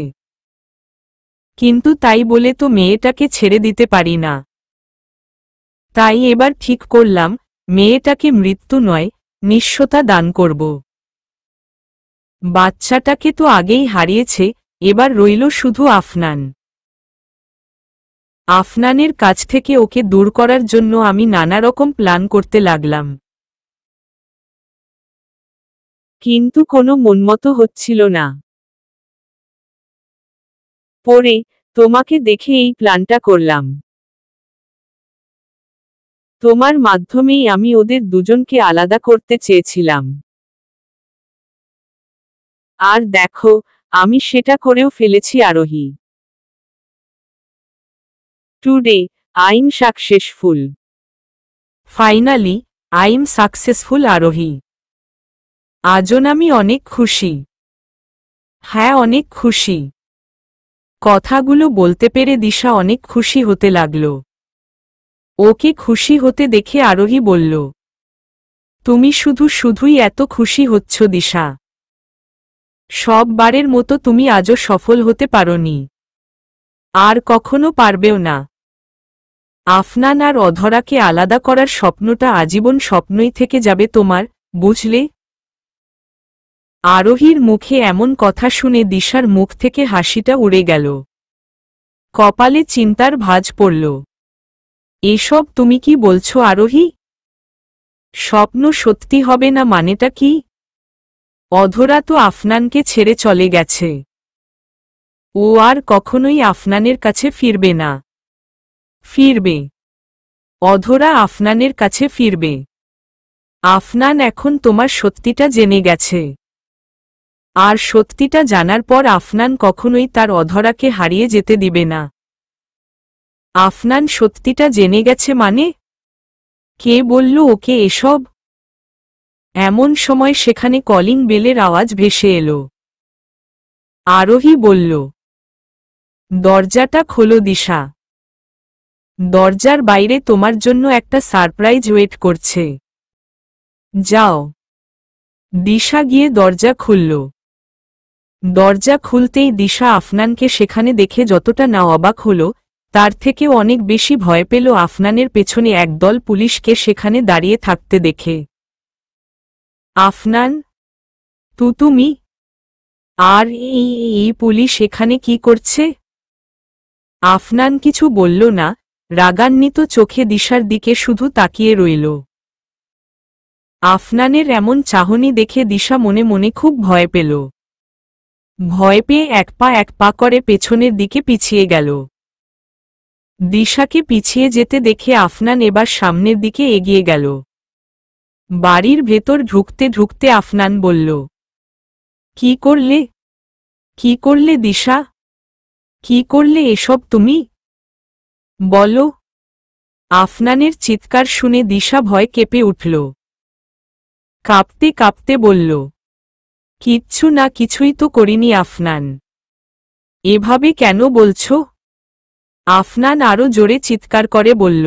কিন্তু তাই বলে তো মেয়েটাকে ছেড়ে দিতে পারি না। তাই এবার ঠিক করলাম মেয়েটাকে মৃত্যু নয়, নিঃস্বতা দান করব। বাচ্চাটাকে তো আগেই হারিয়েছে, এবার রইল শুধু আফনান। আফনানের কাছ থেকে ওকে দূর করার জন্য আমি নানা রকম প্ল্যান করতে লাগলাম। কিন্তু কোনো মনমতো হচ্ছিল না। পরে তোমাকে দেখে এই প্ল্যানটা করলাম। তোমার মাধ্যমেই আমি ওদের দুজনকে আলাদা করতে চেয়েছিলাম। আর দেখো, আমি সেটা করেও ফেলেছি আরোহী। Today I am successful. Finally I am successful আরোহী। আজন আমি অনেক খুশি। হ্যাঁ, অনেক খুশি। কথাগুলো বলতে পেরে দিশা অনেক খুশি হতে লাগল। ওকে খুশি হতে দেখে আরোহী বলল, তুমি শুধুই এত খুশি হচ্ছ দিশা। সব বারের মতো তুমি আজও সফল হতে পারোনি, আর কখনো পারবেও না। আফনান আর অধরাকে আলাদা করার স্বপ্নটা আজীবন স্বপ্নই থেকে যাবে তোমার, বুঝলে? আরোহীর মুখে এমন কথা শুনে দিশার মুখ থেকে হাসিটা উড়ে গেল। কপালে চিন্তার ভাঁজ পড়ল। এসব তুমি কি বলছো আরোহী? স্বপ্ন সত্যি হবে না মানেটা কি? অধরা তো আফনানকে ছেড়ে চলে গেছে। ও আর কখনোই আফনানের কাছে ফিরবে না। ফিরবে। অধরা আফনানের কাছে ফিরবে। আফনান এখন তোমার সত্যিটা জেনে গেছে। আর সত্যিটা জানার পর আফনান কখনোই তার অধরাকে হারিয়ে যেতে দিবে না। আফনান সত্যিটা জেনে গেছে মানে? কে বলল ওকে এসব? এমন সময় সেখানে কলিং বেলের আওয়াজ ভেসে এলো। আরোহী বলল, দরজাটা খোলো দিশা। দরজার বাইরে তোমার জন্য একটা সারপ্রাইজ ওয়েট করছে। যাও। দিশা গিয়ে দরজা খুলল। দরজা খুলতেই দিশা আফনানকে সেখানে দেখে যতটা না অবাক হল, তার থেকেও অনেক বেশি ভয় পেল আফনানের পেছনে একদল পুলিশকে সেখানে দাঁড়িয়ে থাকতে দেখে। আফনান, তুমি? আর এই পুলিশ এখানে কি করছে? আফনান কিছু বলল না, রাগান্বিত চোখে দিশার দিকে শুধু তাকিয়ে রইল। আফনানের এমন চাহনি দেখে দিশা মনে মনে খুব ভয় পেল। ভয় পেয়ে এক পা করে পেছনের দিকে পিছিয়ে গেল। দিশাকে পিছিয়ে যেতে দেখে আফনান এবার সামনের দিকে এগিয়ে গেল। বাড়ির ভেতর ঢুকতে ঢুকতে আফনান বলল, কি করলে? কি করলে দিশা? কি করলে এসব তুমি? বলো। আফনানের চিৎকার শুনে দিশা ভয় কেঁপে উঠল। কাঁপতে কাঁপতে বলল, কিচ্ছু না, কিছুই তো করিনি আফনান। এভাবে কেন বলছো? আফনান আরো জোরে চিৎকার করে বলল,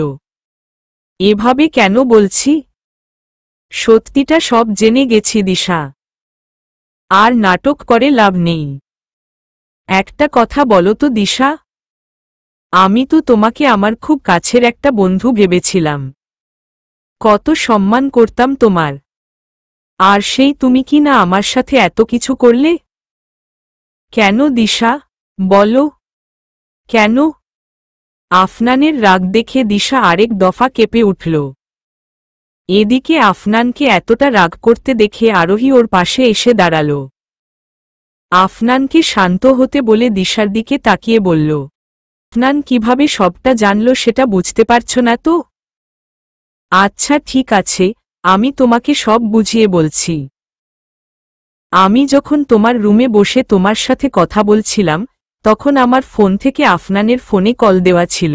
এভাবে কেন বলছি? সত্যিটা সব জেনে গেছি দিশা। আর নাটক করে লাভ নেই। একটা কথা বলো তো দিশা, আমি তো তোমাকে আমার খুব কাছের একটা বন্ধু ভেবেছিলাম। কত সম্মান করতাম তোমার। আর সেই তুমি কি না আমার সাথে এত কিছু করলে? কেন দিশা, বলো, কেন? আফনানের রাগ দেখে দিশা আরেক দফা কেঁপে উঠল। এদিকে আফনানকে এতটা রাগ করতে দেখে আরোহী ওর পাশে এসে দাঁড়াল। আফনানকে শান্ত হতে বলে দিশার দিকে তাকিয়ে বলল, আফনান কিভাবে সবটা জানল সেটা বুঝতে পারছ না তো? আচ্ছা ঠিক আছে, আমি তোমাকে সব বুঝিয়ে বলছি। আমি যখন তোমার রুমে বসে তোমার সাথে কথা বলছিলাম, তখন আমার ফোন থেকে আফনানের ফোনে কল দেওয়া ছিল।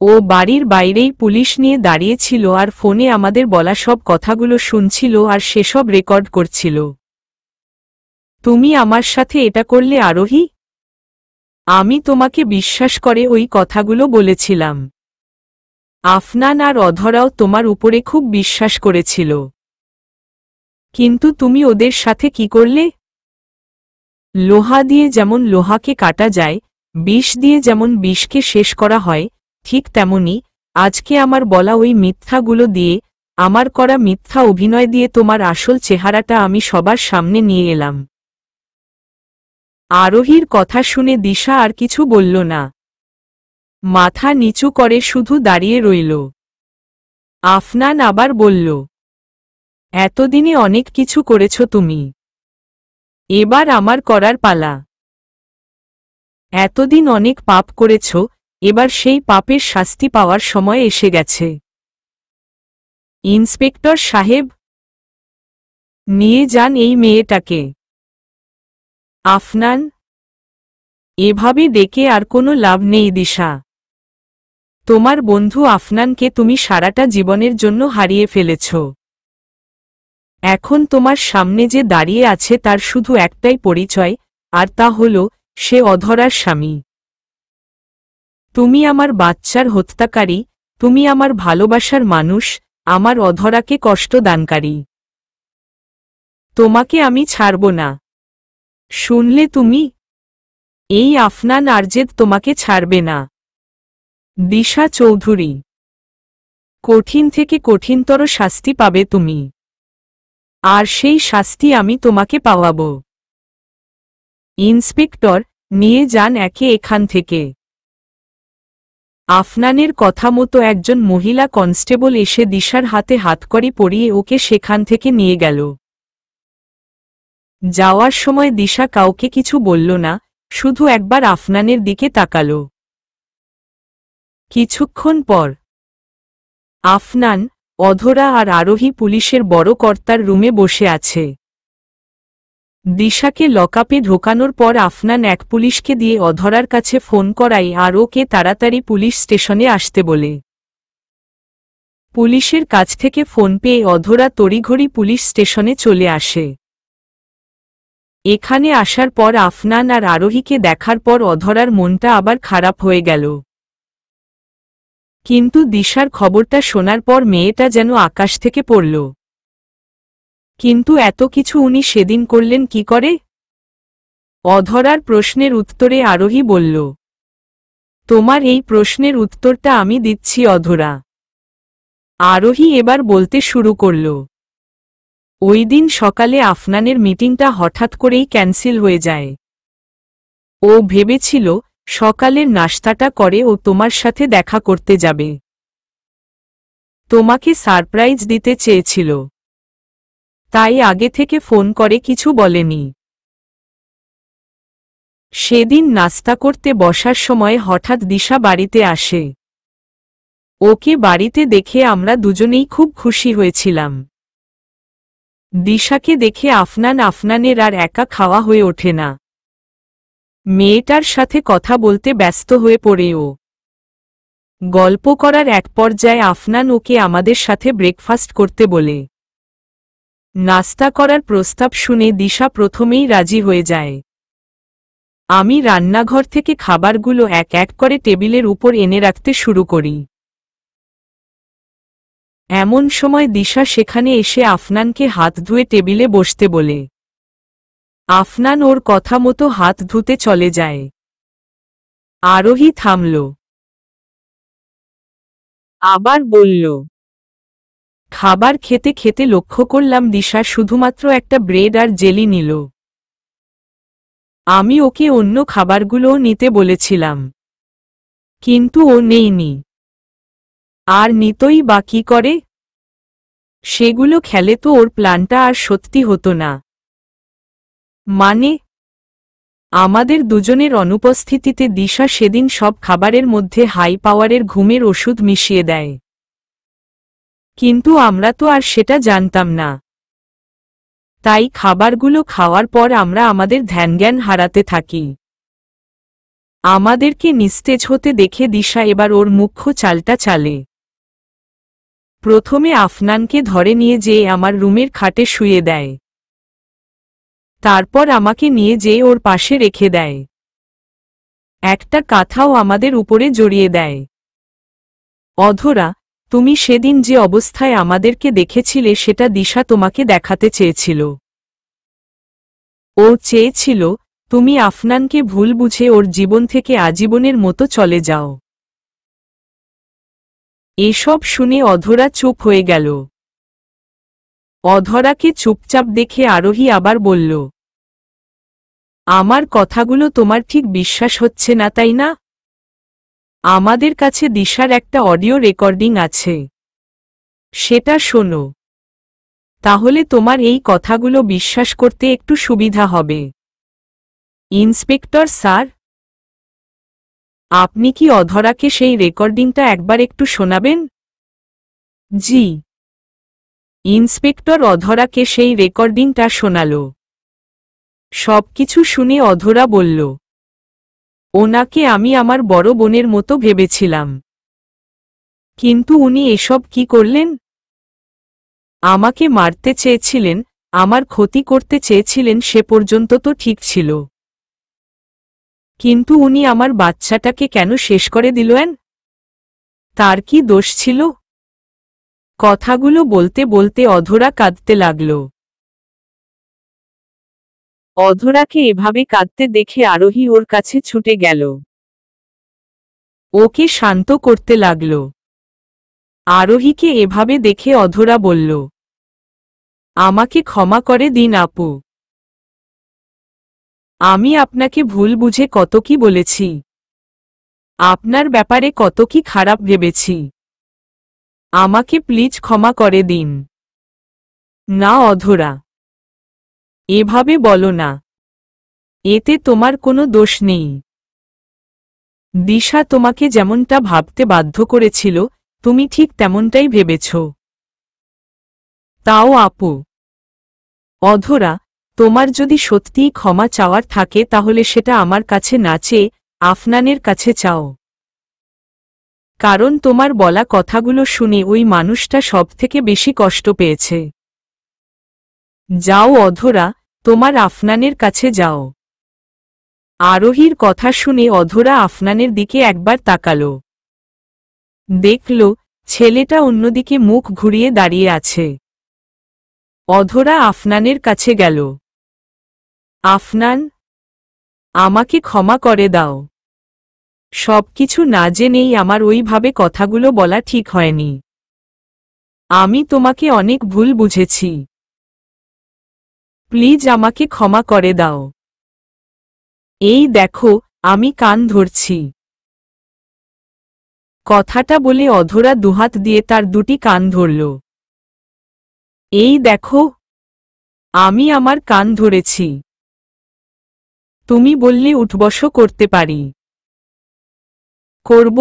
ও বাড়ির বাইরেই পুলিশ নিয়ে দাঁড়িয়েছিল আর ফোনে আমাদের বলা সব কথাগুলো শুনছিল আর সেসব রেকর্ড করছিল। তুমি আমার সাথে এটা করলে আরোহী? আমি তোমাকে বিশ্বাস করে ওই কথাগুলো বলেছিলাম। আফনান আর অধরাও তোমার উপরে খুব বিশ্বাস করেছিল। কিন্তু তুমি ওদের সাথে কি করলে? লোহা দিয়ে যেমন লোহাকে কাটা যায়, বিষ দিয়ে যেমন বিষকে শেষ করা হয়, ঠিক তেমনি আজকে আমার বলা ওই মিথ্যাগুলো দিয়ে, আমার করা মিথ্যা অভিনয় দিয়ে তোমার আসল চেহারাটা আমি সবার সামনে নিয়ে এলাম। আরোহীর কথা শুনে দিশা আর কিছু বলল না। মাথা নিচু করে শুধু দাঁড়িয়ে রইল। আফনান আবার বলল, এতদিনে অনেক কিছু করেছ তুমি। এবার আমার করার পালা। এতদিন অনেক পাপ করেছ, এবার সেই পাপের শাস্তি পাওয়ার সময় এসে গেছে। ইন্সপেক্টর সাহেব, নিয়ে যান এই মেয়েটাকে। আফনান, এভাবে ডেকে আর কোনো লাভ নেই দিশা। তোমার বন্ধু আফনানকে তুমি সারাটা জীবনের জন্য হারিয়ে ফেলেছ। এখন তোমার সামনে যে দাঁড়িয়ে আছে তার শুধু একটাই পরিচয়, আর তা হল সে অধরার স্বামী। তুমি আমার বাচ্চার হত্যাকারী, তুমি আমার ভালোবাসার মানুষ, আমার অধরাকে কষ্ট দানকারী। তোমাকে আমি ছাড়ব না। শুনলে তুমি? এই আফনান আরজেদ তোমাকে ছাড়বে না। দিশা চৌধুরী, কঠিন থেকে কঠিনতর শাস্তি পাবে তুমি। আর সেই শাস্তি আমি তোমাকে পাওয়াব। ইন্সপেক্টর, নিয়ে যান একে এখান থেকে। আফনানের কথা মতো একজন মহিলা কনস্টেবল এসে দিশার হাতে হাতকড়ি পরিয়ে ওকে সেখান থেকে নিয়ে গেল। যাওয়ার সময় দিশা কাউকে কিছু বলল না, শুধু একবার আফনানের দিকে তাকাল। কিছুক্ষণ পর আফনান, অধরা আর আরোহী পুলিশের বড় কর্তার রুমে বসে আছে। দিশাকে লকআপে ঢোকানোর পর আফনান এক পুলিশকে দিয়ে অধরার কাছে ফোন করায় আর ওকে তাড়াতাড়ি পুলিশ স্টেশনে আসতে বলে। পুলিশের কাছ থেকে ফোন পেয়ে অধরা তড়িঘড়ি পুলিশ স্টেশনে চলে আসে। এখানে আসার পর আফনান আর আরোহীকে দেখার পর অধরার মনটা আবার খারাপ হয়ে গেল। কিন্তু দিশার খবরটা শোনার পর মেয়েটা যেন আকাশ থেকে পড়ল। কিন্তু এত কিছু উনি সেদিন করলেন কি করে? অধরার প্রশ্নের উত্তরে আরোহী বলল, তোমার এই প্রশ্নের উত্তরটা আমি দিচ্ছি অধরা। আরোহী এবার বলতে শুরু করল, ওই দিন সকালে আফনানের মিটিংটা হঠাৎ করেই ক্যান্সেল হয়ে যায়। ও ভেবেছিল সকালের নাশতাটা করে ও তোমার সাথে দেখা করতে যাবে, তোমাকে সারপ্রাইজ দিতে চেয়েছিল, তাই আগে থেকে ফোন করে কিছু বলেনি। সেদিন নাস্তা করতে বসার সময় হঠাৎ দিশা বাড়িতে আসে। ওকে বাড়িতে দেখে আমরা দুজনেই খুব খুশি হয়েছিলাম। দিশাকে দেখে আফনানের আর একা খাওয়া হয়ে ওঠে না। মেয়েটার সাথে কথা বলতে ব্যস্ত হয়ে পড়ে ও। গল্প করার এক পর্যায়ে আফনান ওকে আমাদের সাথে ব্রেকফাস্ট করতে বলে। নাস্তা করার প্রস্তাব শুনে দিশা প্রথমেই রাজি হয়ে যায়। আমি রান্নাঘর থেকে খাবারগুলো এক এক করে টেবিলের উপর এনে রাখতে শুরু করি। এমন সময় দিশা সেখানে এসে আফনানকে হাত ধুয়ে টেবিলে বসতে বলে। আফনান ওর কথা মতো হাত ধুতে চলে যায়। আরোহী থামল। আবার বলল, খাবার খেতে খেতে লক্ষ্য করলাম দিশা শুধুমাত্র একটা ব্রেড আর জেলি নিল। আমি ওকে অন্য খাবারগুলোও নিতে বলেছিলাম, কিন্তু ও নেয়নি। আর নিতই বা কি করে? সেগুলো খেলে তো ওর প্ল্যানটা আর সত্যি হতো না। মানে, আমাদের দুজনের অনুপস্থিতিতে দিশা সেদিন সব খাবারের মধ্যে হাই পাওয়ারের ঘুমের ওষুধ মিশিয়ে দেয়। কিন্তু আমরা তো আর সেটা জানতাম না। তাই খাবারগুলো খাওয়ার পর আমরা আমাদের ধ্যানজ্ঞান হারাতে থাকি। আমাদেরকে নিস্তেজ হতে দেখে দিশা এবার ওর মুখ্য চালটা চালে। প্রথমে আফনানকে ধরে নিয়ে যেয়ে আমার রুমের খাটে শুয়ে দেয়। তারপর আমাকে নিয়ে যেয়ে ওর পাশে রেখে দেয়। একটা কাঁথাও আমাদের উপরে জড়িয়ে দেয়। অধরা, তুমি সেদিন যে অবস্থায় আমাদেরকে দেখেছিলে সেটা দিশা তোমাকে দেখাতে চেয়েছিল। ও চেয়েছিল তুমি আফনানকে ভুল বুঝে ওর জীবন থেকে আজীবনের মতো চলে যাও। এসব শুনে অধরা চুপ হয়ে গেল। অধরাকে চুপচাপ দেখে আরোহী আবার বলল, আমার কথাগুলো তোমার ঠিক বিশ্বাস হচ্ছে না তাই না? আমাদের কাছে দিশার একটা অডিও রেকর্ডিং আছে, সেটা শোনো। তাহলে তোমার এই কথাগুলো বিশ্বাস করতে একটু সুবিধা হবে। ইন্সপেক্টর স্যার, আপনি কি অধরাকে সেই রেকর্ডিংটা একবার একটু শোনাবেন? জি। ইন্সপেক্টর অধরাকে সেই রেকর্ডিংটা শোনাল। সবকিছু শুনে অধরা বলল, ওনাকে আমি আমার বড় বোনের মতো ভেবেছিলাম, কিন্তু উনি এসব কি করলেন? আমাকে মারতে চেয়েছিলেন, আমার ক্ষতি করতে চেয়েছিলেন, সে পর্যন্ত তো ঠিক ছিল। কিন্তু উনি আমার বাচ্চাটাকে কেন শেষ করে দিলেন? তার কি দোষ ছিল? কথাগুলো বলতে বলতে অধরা কাঁদতে লাগল। অধরাকে এভাবে কাঁদতে দেখে আরোহী ওর কাছে ছুটে গেল। ওকে শান্ত করতে লাগল। আরোহীকে এভাবে দেখে অধরা বলল, আমাকে ক্ষমা করে দিন আপু। আমি আপনাকে ভুল বুঝে কত কি বলেছি, আপনার ব্যাপারে কত কি খারাপ ভেবেছি। আমাকে প্লিজ ক্ষমা করে দিন। না অধরা, এভাবে বলো না, এতে তোমার কোনো দোষ নেই। দিশা তোমাকে যেমনটা ভাবতে বাধ্য করেছিল, তুমি ঠিক তেমনটাই ভেবেছ। তাও আপু, অধরা, তোমার যদি সত্যিই ক্ষমা চাওয়ার থাকে তাহলে সেটা আমার কাছে না চেয়ে আফনানের কাছে চাও। কারণ তোমার বলা কথাগুলো শুনে ওই মানুষটা সবথেকে বেশি কষ্ট পেয়েছে। যাও অধরা, তোমার আফনানের কাছে যাও। আরোহীর কথা শুনে অধরা আফনানের দিকে একবার তাকাল। দেখল ছেলেটা অন্যদিকে মুখ ঘুরিয়ে দাঁড়িয়ে আছে। অধরা আফনানের কাছে গেল। আফনান, আমাকে ক্ষমা করে দাও। সবকিছু না জেনেই আমার ওইভাবে কথাগুলো বলা ঠিক হয়নি। আমি তোমাকে অনেক ভুল বুঝেছি। প্লিজ আমাকে ক্ষমা করে দাও। এই দেখো, আমি কান ধরছি। কথাটা বলে অধরা দুহাত দিয়ে তার দুটি কান ধরল। এই দেখো, আমি আমার কান ধরেছি। তুমি বললে উঠবস করতে পারি। করব?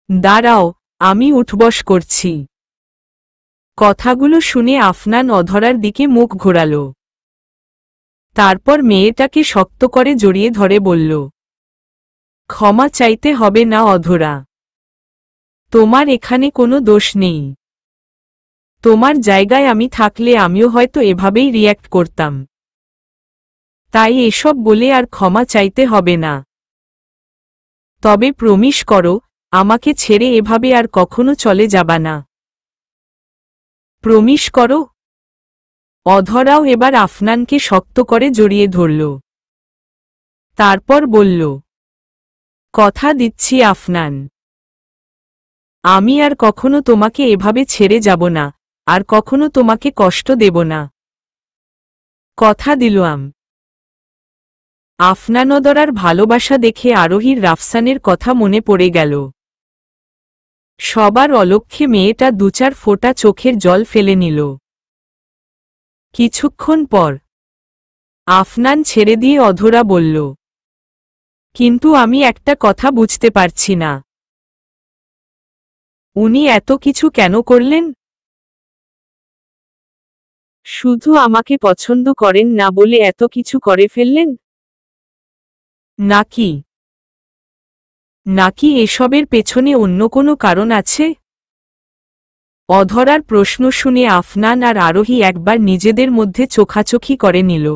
দাঁড়াও, আমি উঠবস করছি। কথাগুলো শুনে আফনান অধরার দিকে মুখ ঘোরাল। তারপর মেয়েটাকে শক্ত করে জড়িয়ে ধরে বলল, ক্ষমা চাইতে হবে না অধরা। তোমার এখানে কোনো দোষ নেই। তোমার জায়গায় আমি থাকলে আমিও হয়তো এভাবেই রিয়্যাক্ট করতাম। তাই এসব বলে আর ক্ষমা চাইতে হবে না। তবে প্রমিস করো, আমাকে ছেড়ে এভাবে আর কখনো চলে যাবা না। প্রমিস করো। অধরাও এবার আফনানকে শক্ত করে জড়িয়ে ধরল। তারপর বলল, কথা দিচ্ছি আফনান, আমি আর কখনো তোমাকে এভাবে ছেড়ে যাব না, আর কখনো তোমাকে কষ্ট দেব না। কথা দিলাম। আফনান অধরার ভালোবাসা দেখে আরোহীর রাফসানের কথা মনে পড়ে গেল। সবার অলক্ষ্যে মেয়েটা দু-চার ফোঁটা চোখের জল ফেলে নিল। কিছুক্ষণ পর আফনান ছেড়ে দিয়ে অধরা বলল, কিন্তু আমি একটা কথা বুঝতে পারছি না। উনি এত কিছু কেন করলেন? শুধু আমাকে পছন্দ করেন না বলে এত কিছু করে ফেললেন? নাকি নাকি এসবের পেছনে অন্য কোনো কারণ আছে? অধরার প্রশ্ন শুনে আফনান আর আরোহী একবার নিজেদের মধ্যে চোখাচোখি করে নিল।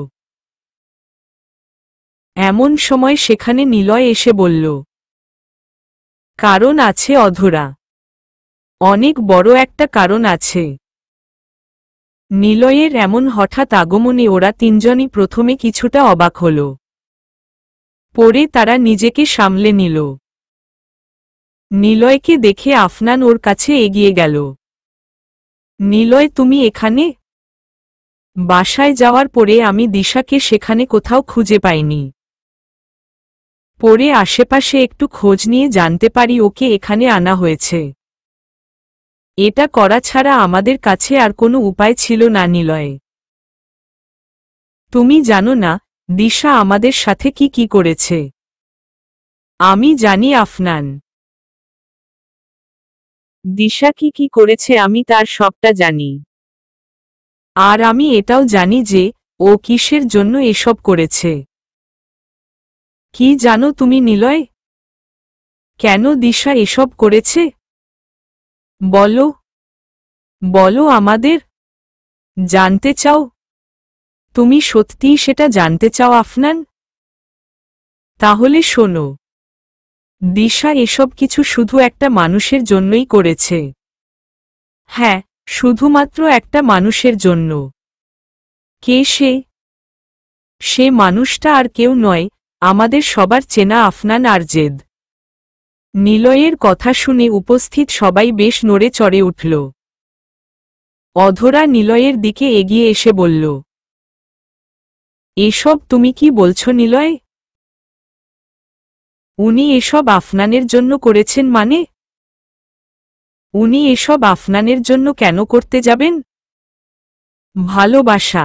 এমন সময় সেখানে নিলয় এসে বলল, কারণ আছে অধরা, অনেক বড় একটা কারণ আছে। নিলয়ের এমন হঠাৎ আগমনে ওরা তিনজনই প্রথমে কিছুটা অবাক হল। পরে তারা নিজেকে সামলে নিল। নিলয়কে দেখে আফনান ওর কাছে এগিয়ে গেল। নিলয়, তুমি এখানে? বাসায় যাওয়ার পরে আমি দিশাকে সেখানে কোথাও খুঁজে পাইনি। পরে আশেপাশে একটু খোঁজ নিয়ে জানতে পারি ওকে এখানে আনা হয়েছে। এটা করা ছাড়া আমাদের কাছে আর কোনো উপায় ছিল না নিলয়। তুমি জানো না দিশা আমাদের সাথে কি কি করেছে? আমি জানি আফনান। দিশা কি কি করেছে আমি তার সবটা জানি। আর আমি এটাও জানি যে ও কিসের জন্য এসব করেছে। কি জানো তুমি নিলয়? কেন দিশা এসব করেছে? বলো, বলো আমাদের। জানতে চাও? তুমি সত্যিই সেটা জানতে চাও আফনান? তাহলে শোনো, দিশা এসব কিছু শুধু একটা মানুষের জন্যই করেছে। হ্যাঁ, শুধুমাত্র একটা মানুষের জন্য। কে সে? সে মানুষটা আর কেউ নয়, আমাদের সবার চেনা আফনান আরজেদ। নিলয়ের কথা শুনে উপস্থিত সবাই বেশ নড়ে চড়ে উঠল। অধরা নিলয়ের দিকে এগিয়ে এসে বলল, এসব তুমি কি বলছো নিলয়? উনি এসব আফনানের জন্য করেছেন মানে? উনি এসব আফনানের জন্য কেন করতে যাবেন? ভালোবাসা।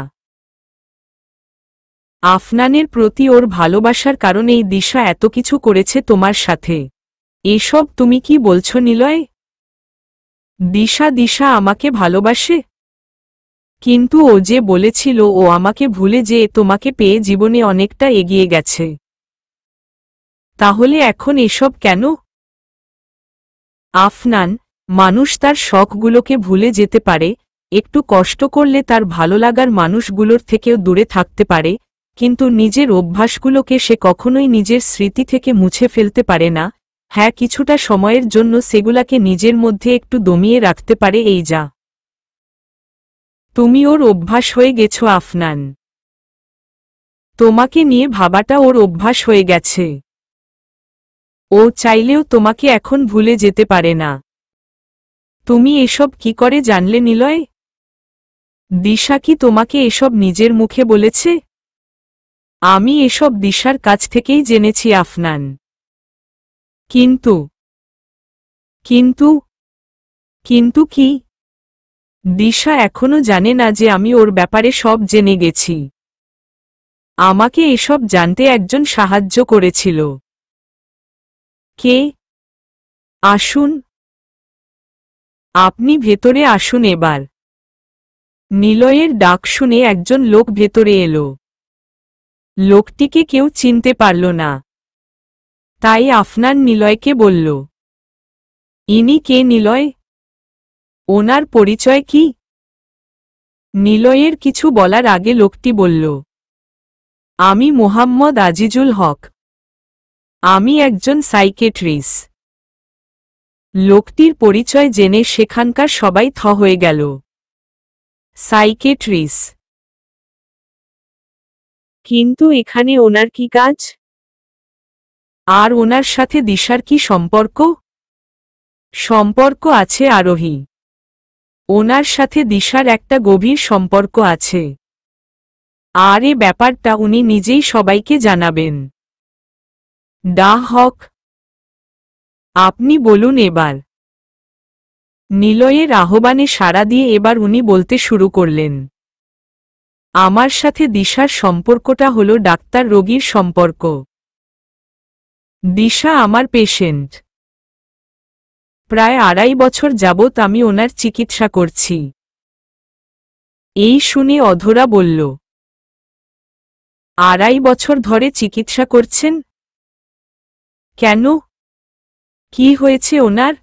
আফনানের প্রতি ওর ভালোবাসার কারণেই দিশা এত কিছু করেছে তোমার সাথে। এসব তুমি কি বলছো নিলয়? দিশা আমাকে ভালোবাসে? কিন্তু ও যে বলেছিল ও আমাকে ভুলে যেয়ে তোমাকে পেয়ে জীবনে অনেকটা এগিয়ে গেছে। তাহলে এখন এসব কেন? আফনান, মানুষ তার শখগুলোকে ভুলে যেতে পারে, একটু কষ্ট করলে তার ভালো লাগার মানুষগুলোর থেকেও দূরে থাকতে পারে, কিন্তু নিজের অভ্যাসগুলোকে সে কখনোই নিজের স্মৃতি থেকে মুছে ফেলতে পারে না। হ্যাঁ, কিছুটা সময়ের জন্য সেগুলাকে নিজের মধ্যে একটু দমিয়ে রাখতে পারে, এই যা। তুমি ওর অভ্যাস হয়ে গেছো আফনান। তোমাকে নিয়ে ভাবাটা ওর অভ্যাস হয়ে গেছে। ও চাইলেও তোমাকে এখন ভুলে যেতে পারে না। তুমি এসব কি করে জানলে নিলয়? দিশা কি তোমাকে এসব নিজের মুখে বলেছে? আমি এসব দিশার কাছ থেকেই জেনেছি আফনান। কিন্তু কিন্তু কিন্তু কি? দিশা এখনো জানে না যে আমি ওর ব্যাপারে সব জেনে গেছি। আমাকে এসব জানতে একজন সাহায্য করেছিল। কে? আসুন, আপনি ভেতরে আসুন এবার। নিলয়ের ডাক শুনে একজন লোক ভেতরে এলো। লোকটিকে কেউ চিনতে পারল না। তাই আফনান নিলয়কে বলল, ইনি কে নিলয়? ওনার পরিচয় কি? নিলয়ের কিছু বলার আগে লোকটি বলল, আমি মোহাম্মদ আজিজুল হক। আমি একজন সাইকেট্রিস্ট। লোকটির পরিচয় জেনে সেখানকার সবাই থ হয়ে গেল। সাইকেট্রিস্ট? কিন্তু এখানে ওনার কি কাজ? আর ওনার সাথে দিশার কি সম্পর্ক? সম্পর্ক আছে আরোহী। ওনার সাথে দিশার একটা গভীর সম্পর্ক আছে। আর এ ব্যাপারটা উনি নিজেই সবাইকে জানাবেন। ডা হক, আপনি বলুন এবার। নিলয়ের আহ্বানে সাড়া দিয়ে এবার উনি বলতে শুরু করলেন, আমার সাথে দিশার সম্পর্কটা হলো ডাক্তার রোগীর সম্পর্ক। দিশা আমার পেশেন্ট। প্রায় 2.5 বছর যাবৎ আমি ওনার চিকিৎসা করছি। এই শুনে অধরা বলল, 2.5 বছর ধরে চিকিৎসা করছেন? কেন? কি হয়েছে ওনার?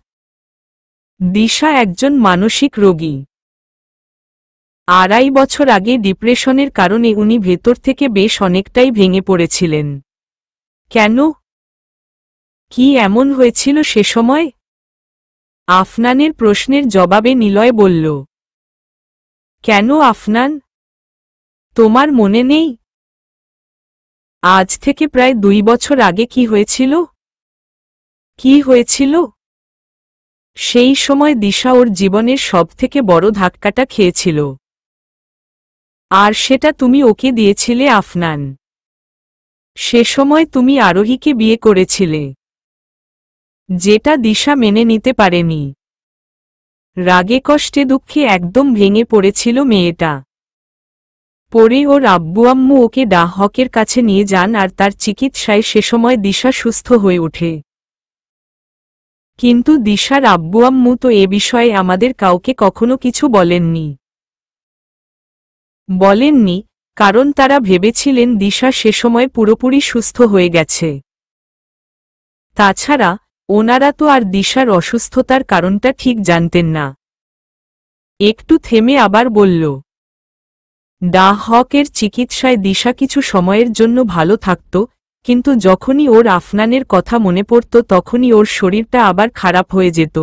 দিশা একজন মানসিক রোগী। 2.5 বছর আগে ডিপ্রেশনের কারণে উনি ভেতর থেকে বেশ অনেকটাই ভেঙে পড়েছিলেন। কেন? কি এমন হয়েছিল সে সময়? আফনানের প্রশ্নের জবাবে নিলয় বলল, কেন আফনান? তোমার মনে নেই? আজ থেকে প্রায় 2 বছর আগে কি হয়েছিল? কি হয়েছিল? সেই সময় দিশা ওর জীবনের সবথেকে বড় ধাক্কাটা খেয়েছিল। আর সেটা তুমি ওকে দিয়েছিলে আফনান। সে সময় তুমি আরোহীকে বিয়ে করেছিলে, যেটা দিশা মেনে নিতে পারেনি। রাগে কষ্টে দুঃখে একদম ভেঙে পড়েছিল মেয়েটা। পরে ওর আব্বু আম্মু ওকে ডা হকের কাছে নিয়ে যান আর তার চিকিৎসায় সে সময় দিশা সুস্থ হয়ে ওঠে। কিন্তু দিশার আব্বু আম্মু তো এ বিষয়ে আমাদের কাউকে কখনো কিছু বলেননি, কারণ তারা ভেবেছিলেন দিশা সে সময় পুরোপুরি সুস্থ হয়ে গেছে। তাছাড়া ওনারা তো আর দিশার অসুস্থতার কারণটা ঠিক জানতেন না। একটু থেমে আবার বলল, ডা হকের চিকিৎসায় দিশা কিছু সময়ের জন্য ভালো থাকত, কিন্তু যখনই ওর আফনানের কথা মনে পড়ত তখনই ওর শরীরটা আবার খারাপ হয়ে যেত।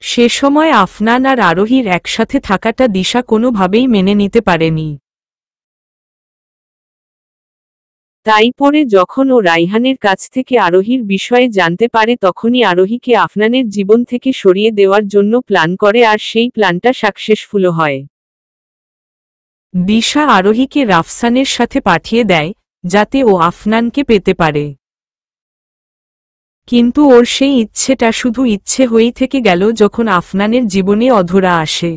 সে সময় আফনান আর আরোহীর একসাথে থাকাটা দিশা কোনোভাবেই মেনে নিতে পারেনি। তাই পরে যখন ও রাইহানের কাছ থেকে আরোহীর বিষয়ে জানতে পারে তখনই আরোহীকে আফনানের জীবন থেকে সরিয়ে দেওয়ার জন্য প্ল্যান করে আর সেই প্ল্যানটা সাকসেসফুল হয়। দিশা আরোহীকে রাফসানের সাথে পাঠিয়ে দেয়, যাতে ও আফনানকে পেতে পারে। কিন্তু ওর সেই ইচ্ছেটা শুধু ইচ্ছে হয়েই থেকে গেল যখন আফনানের জীবনে অধরা আসে।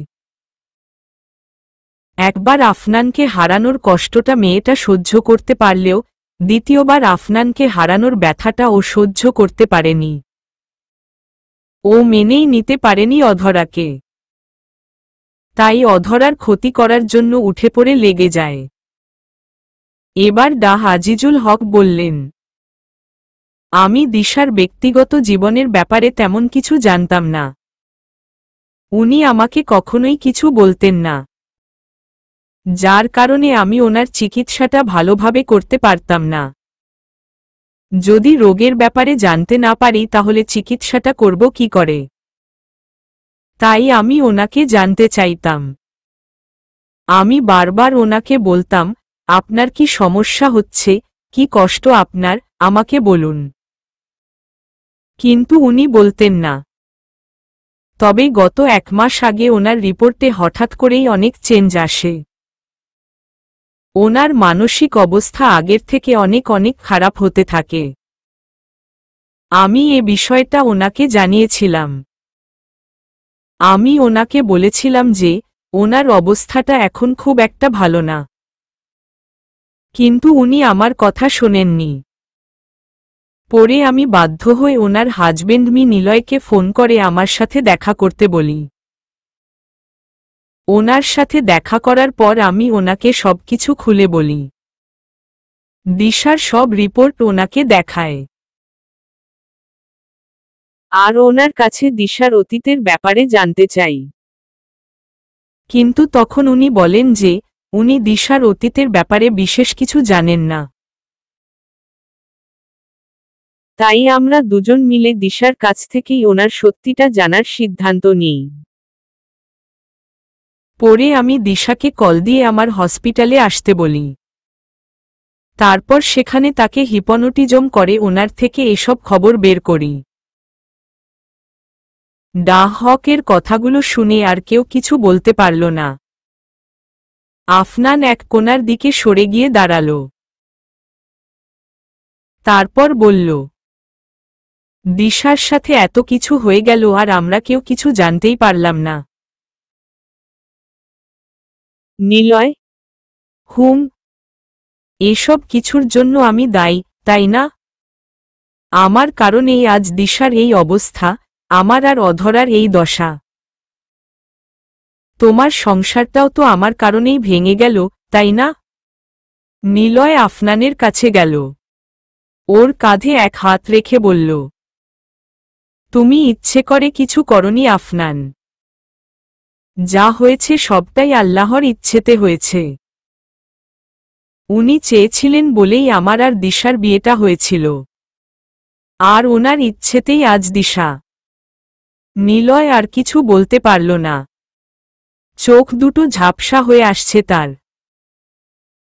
একবার আফনানকে হারানোর কষ্টটা মেয়েটা সহ্য করতে পারলেও দ্বিতীয়বার আফনানকে হারানোর ব্যথাটা ও সহ্য করতে পারেনি। ও মেনেই নিতে পারেনি অধরাকে। তাই অধরার ক্ষতি করার জন্য উঠে পড়ে লেগে যায়। এবার ডা আজিজুল হক বললেন, আমি দিশার ব্যক্তিগত জীবনের ব্যাপারে তেমন কিছু জানতাম না। উনি আমাকে কখনোই কিছু বলতেন না, যার কারণে আমি ওনার চিকিৎসাটা ভালোভাবে করতে পারতাম না। যদি রোগের ব্যাপারে জানতে না পারি তাহলে চিকিৎসাটা করব কি করে? তাই আমি ওনাকে জানতে চাইতাম। আমি বারবার ওনাকে বলতাম, আপনার কি সমস্যা হচ্ছে, কি কষ্ট আপনার, আমাকে বলুন। কিন্তু উনি বলতেন না। তবে গত 1 মাস আগে ওনার রিপোর্টে হঠাৎ করেই অনেক চেঞ্জ আসে। ওনার মানসিক অবস্থা আগের থেকে অনেক অনেক খারাপ হতে থাকে। আমি এ বিষয়টা ওনাকে জানিয়েছিলাম। আমি ওনাকে বলেছিলাম যে ওনার অবস্থাটা এখন খুব একটা ভালো না। কিন্তু উনি আমার কথা শোনেননি। পরে আমি বাধ্য হয়ে ওনার হাজবেন্ড নিলয়কে ফোন করে আমার সাথে দেখা করতে বলি। ওনার সাথে দেখা করার পর আমি ওনাকে সবকিছু খুলে বলি। দিশার সব রিপোর্ট ওনাকে দেখায়। আর ওনার কাছে দিশার অতীতের ব্যাপারে জানতে চাই। কিন্তু তখন উনি বলেন যে উনি দিশার অতীতের ব্যাপারে বিশেষ কিছু জানেন না। তাই আমরা দুজন মিলে দিশার কাছ থেকেই ওনার সত্যিটা জানার সিদ্ধান্ত নিই। পরে আমি দিশাকে কল দিয়ে আমার হসপিটালে আসতে বলি। তারপর সেখানে তাকে হিপনোটিজম করে ওনার থেকে এসব খবর বের করি। ডাহকের কথাগুলো শুনে আর কেউ কিছু বলতে পারল না। আফনান এক কোণার দিকে সরে গিয়ে দাঁড়াল। তারপর বলল, দিশার সাথে এত কিছু হয়ে গেল আর আমরা কেউ কিছু জানতেই পারলাম না। নিলয়? হুম। এসব কিছুর জন্য আমি দায়ী, তাই না? আমার কারণেই আজ দিশার এই অবস্থা, আমার আর অধরার এই দশা। তোমার সংসারটাও তো আমার কারণেই ভেঙে গেল, তাই না? নিলয় আফনানের কাছে গেল। ওর কাঁধে এক হাত রেখে বলল, তুমি ইচ্ছে করে কিছু করনি আফনান। যা হয়েছে সবটাই আল্লাহর ইচ্ছেতে হয়েছে। উনি চেয়েছিলেন বলেই আমার আর দিশার বিয়েটা হয়েছিল। আর ওনার ইচ্ছেতেই আজ দিশা। নিলয় আর কিছু বলতে পারল না। চোখ দুটো ঝাপসা হয়ে আসছে তার।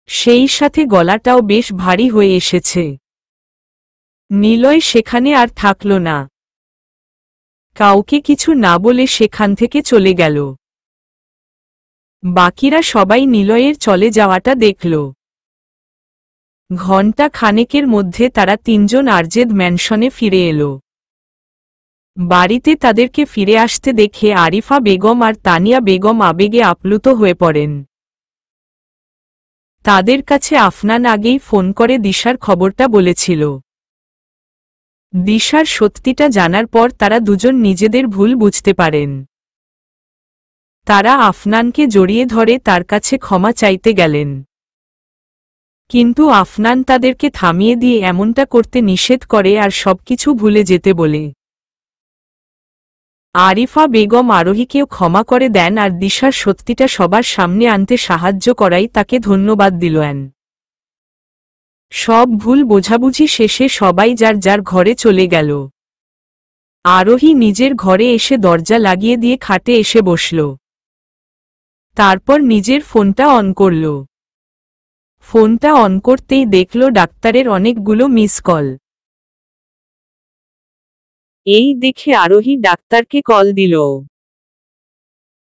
সেই সাথে গলাটাও বেশ ভারী হয়ে এসেছে। নিলয় সেখানে আর থাকল না। কাউকে কিছু না বলে সেখান থেকে চলে গেল। বাকিরা সবাই নিলয়ের চলে যাওয়াটা দেখল। ঘণ্টা খানেকের মধ্যে তারা 3 জন আরজেদ ম্যানশনে ফিরে এলো। বাড়িতে তাদেরকে ফিরে আসতে দেখে আরিফা বেগম আর তানিয়া বেগম আবেগে আপ্লুত হয়ে পড়েন। তাদের কাছে আফনান আগেই ফোন করে দিশার খবরটা বলেছিল। দিশার সত্যিটা জানার পর তারা দুজন নিজেদের ভুল বুঝতে পারেন। তারা আফনানকে জড়িয়ে ধরে তার কাছে ক্ষমা চাইতে গেলেন। কিন্তু আফনান তাদেরকে থামিয়ে দিয়ে এমনটা করতে নিষেধ করে আর সবকিছু ভুলে যেতে বলে। আরিফা বেগম আরোহীকেও ক্ষমা করে দেন আর দিশার সত্যিটা সবার সামনে আনতে সাহায্য করাই তাকে ধন্যবাদ দিলেন। সব ভুল বোঝাবুঝি শেষে সবাই যার যার ঘরে চলে গেল। আরোহী নিজের ঘরে এসে দরজা লাগিয়ে দিয়ে খাটে এসে বসল। তারপর নিজের ফোনটা অন করল। ফোনটা অন করতেই দেখল ডাক্তারের অনেকগুলো মিস কল। এই দেখে আরোহী ডাক্তারকে কল দিল।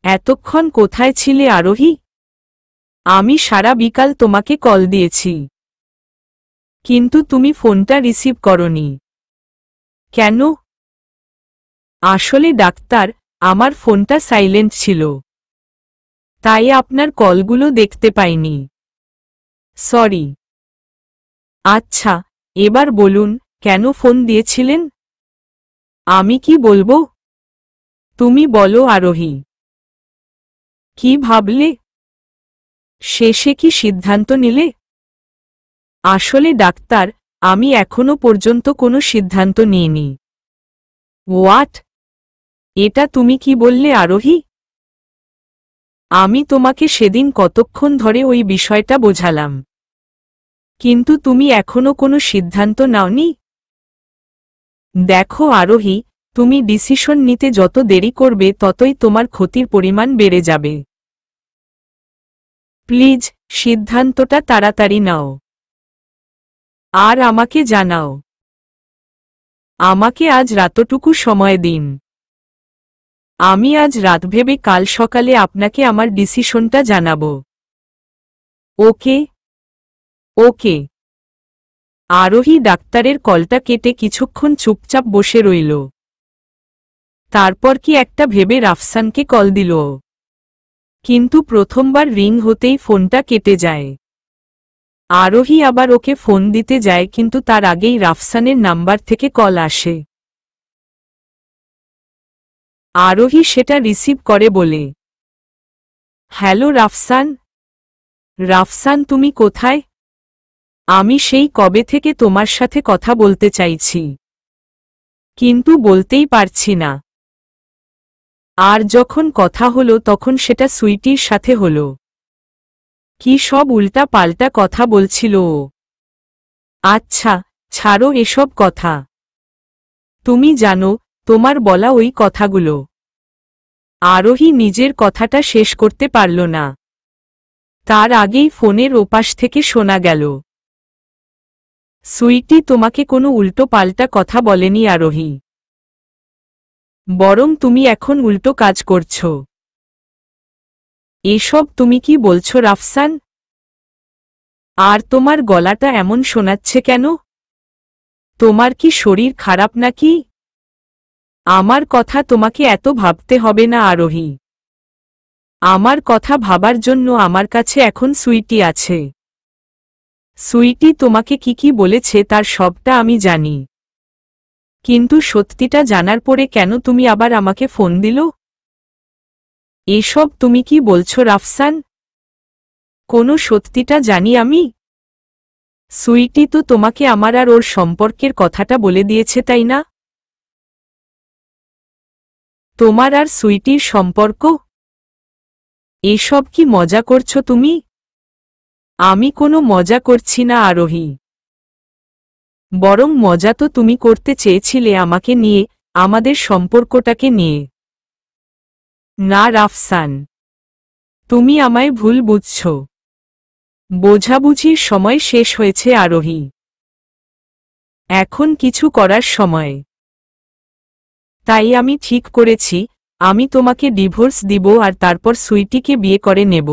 এতক্ষণ কোথায় ছিলে আরোহী? আমি সারা বিকাল তোমাকে কল দিয়েছি, কিন্তু তুমি ফোনটা রিসিভ করনি কেন? আসলে ডাক্তার, আমার ফোনটা সাইলেন্ট ছিল, তাই আপনার কলগুলো দেখতে পাইনি। সরি। আচ্ছা, এবার বলুন কেন ফোন দিয়েছিলেন? আমি কি বলবো? তুমি বলো আরোহী। কি ভাবলে? শেষে কি সিদ্ধান্ত নিলে? আসলে ডাক্তার, আমি এখনো পর্যন্ত কোনো সিদ্ধান্ত নিইনি। হোয়াট? এটা তুমি কি বললে আরোহী? আমি তোমাকে সেদিন কতক্ষণ ধরে ওই বিষয়টা বোঝালাম। কিন্তু তুমি এখনো কোনো সিদ্ধান্ত নাওনি? দেখো আরোহী, তুমি ডিসিশন নিতে যত দেরি করবে ততই তোমার ক্ষতির পরিমাণ বেড়ে যাবে। প্লিজ, সিদ্ধান্তটা তাড়াতাড়ি নাও। আর আমাকে জানাও। আমাকে আজ রাতটুকু সময় দিন। আমি আজ রাত ভেবে কাল সকালে আপনাকে আমার ডিসিশনটা জানাবো। ওকে? ওকে। আরোহী ডাক্তারের কলটা কেটে কিছুক্ষণ চুপচাপ বসে রইল। তারপর কি একটা ভেবে রাফসানকে কল দিল। কিন্তু প্রথমবার রিং হতেই ফোনটা কেটে যায়। আরোহী আবার ওকে ফোন দিতে যায়, কিন্তু তার আগেই রাফসানের নাম্বার থেকে কল আসে। আরোহী সেটা রিসিভ করে বলে, হ্যালো রাফসান। রাফসান, তুমি কোথায়? আমি সেই কবে থেকে তোমার সাথে কথা বলতে চাইছি, কিন্তু বলতেই পারছি না। আর যখন কথা হলো তখন সেটা সুইটির সাথে হলো। কি সব উল্টা পাল্টা কথা বলছিল ও। আচ্ছা, ছাড়ো এসব কথা। তুমি জানো, তোমার বলা ওই কথাগুলো। আরোহী নিজের কথাটা শেষ করতে পারল না। তার আগেই ফোনের ওপাশ থেকে শোনা গেল, সুইটি তোমাকে কোনো উল্টো পাল্টা কথা বলেনি আরোহী। বরং তুমি এখন উল্টো কাজ করছো। এসব তুমি কি বলছো রাফসান? আর তোমার গলাটা এমন শোনাচ্ছে কেন? তোমার কি শরীর খারাপ নাকি? আমার কথা তোমাকে এত ভাবতে হবে না আরোহী। আমার কথা ভাবার জন্য আমার কাছে এখন সুইটি আছে। সুইটি তোমাকে কি কি বলেছে তার সবটা আমি জানি। কিন্তু সত্যিটা জানার পরে কেন তুমি আবার আমাকে ফোন দিল? এসব তুমি কি বলছো রাফসান? কোনো সত্যিটা জানি আমি? সুইটি তো তোমাকে আমার আর ওর সম্পর্কের কথাটা বলে দিয়েছে, তাই না? তোমার আর সুইটির সম্পর্ক? এসব কি মজা করছো তুমি? আমি কোনো মজা করছি না আরোহী। বরং মজা তো তুমি করতে চেয়েছিলে আমাকে নিয়ে, আমাদের সম্পর্কটাকে নিয়ে। না রাফসান, তুমি আমায় ভুল বুঝছ। বোঝাবুঝির সময় শেষ হয়েছে আরোহী। এখন কিছু করার সময়। তাই আমি ঠিক করেছি, আমি তোমাকে ডিভোর্স দিব আর তারপর সুইটিকে বিয়ে করে নেব।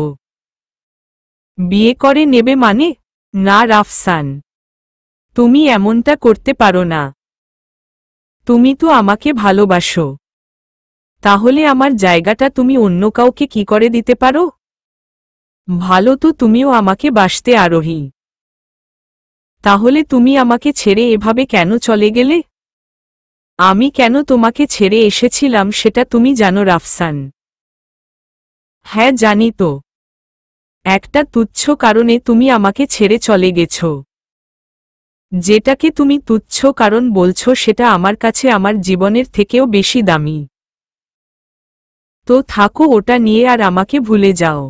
বিয়ে করে নেবে মানে? না রাফসান, তুমি এমনটা করতে পারো না। তুমি তো আমাকে ভালোবাসো। তাহলে আমার জায়গাটা তুমি অন্য কাউকে কি করে দিতে পারো? ভালো তো তুমিও আমাকে বাসতে আরোহী। তাহলে তুমি আমাকে ছেড়ে এভাবে কেন চলে গেলে? আমি কেন তোমাকে ছেড়ে এসেছিলাম সেটা তুমি জানো রাফসান? হ্যাঁ জানি তো। একটা তুচ্ছ কারণে তুমি আমাকে ছেড়ে চলে গেছ। যেটাকে তুমি তুচ্ছ কারণ বলছো সেটা আমার কাছে আমার জীবনের থেকেও বেশি দামি। তো থাকো ওটা নিয়ে আর আমাকে ভুলে যাও।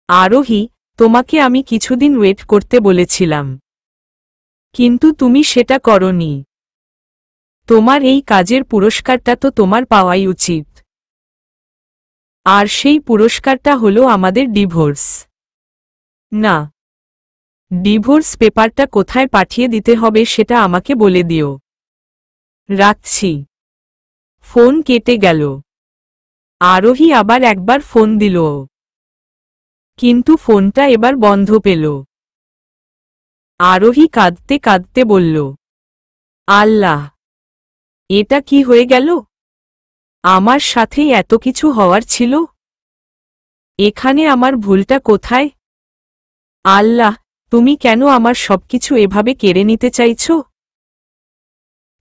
আরোহী, তোমাকে আমি কিছুদিন ওয়েট করতে বলেছিলাম, কিন্তু তুমি সেটা করনি। তোমার এই কাজের পুরস্কারটা তো তোমার পাওয়াই উচিত। আর সেই পুরস্কারটা হলো আমাদের ডিভোর্স। না, ডিভোর্স পেপারটা কোথায় পাঠিয়ে দিতে হবে সেটা আমাকে বলে দিও। রাখছি। ফোন কেটে গেল। আরোহী আবার একবার ফোন দিল, কিন্তু ফোনটা এবার বন্ধ পেল। আরোহী কাঁদতে কাঁদতে বলল, আল্লাহ, এটা কি হয়ে গেল? আমার সাথেই এত কিছু হওয়ার ছিল। এখানে আমার ভুলটা কোথায়? আল্লাহ, তুমি কেন আমার সবকিছু এভাবে কেড়ে নিতে চাইছ?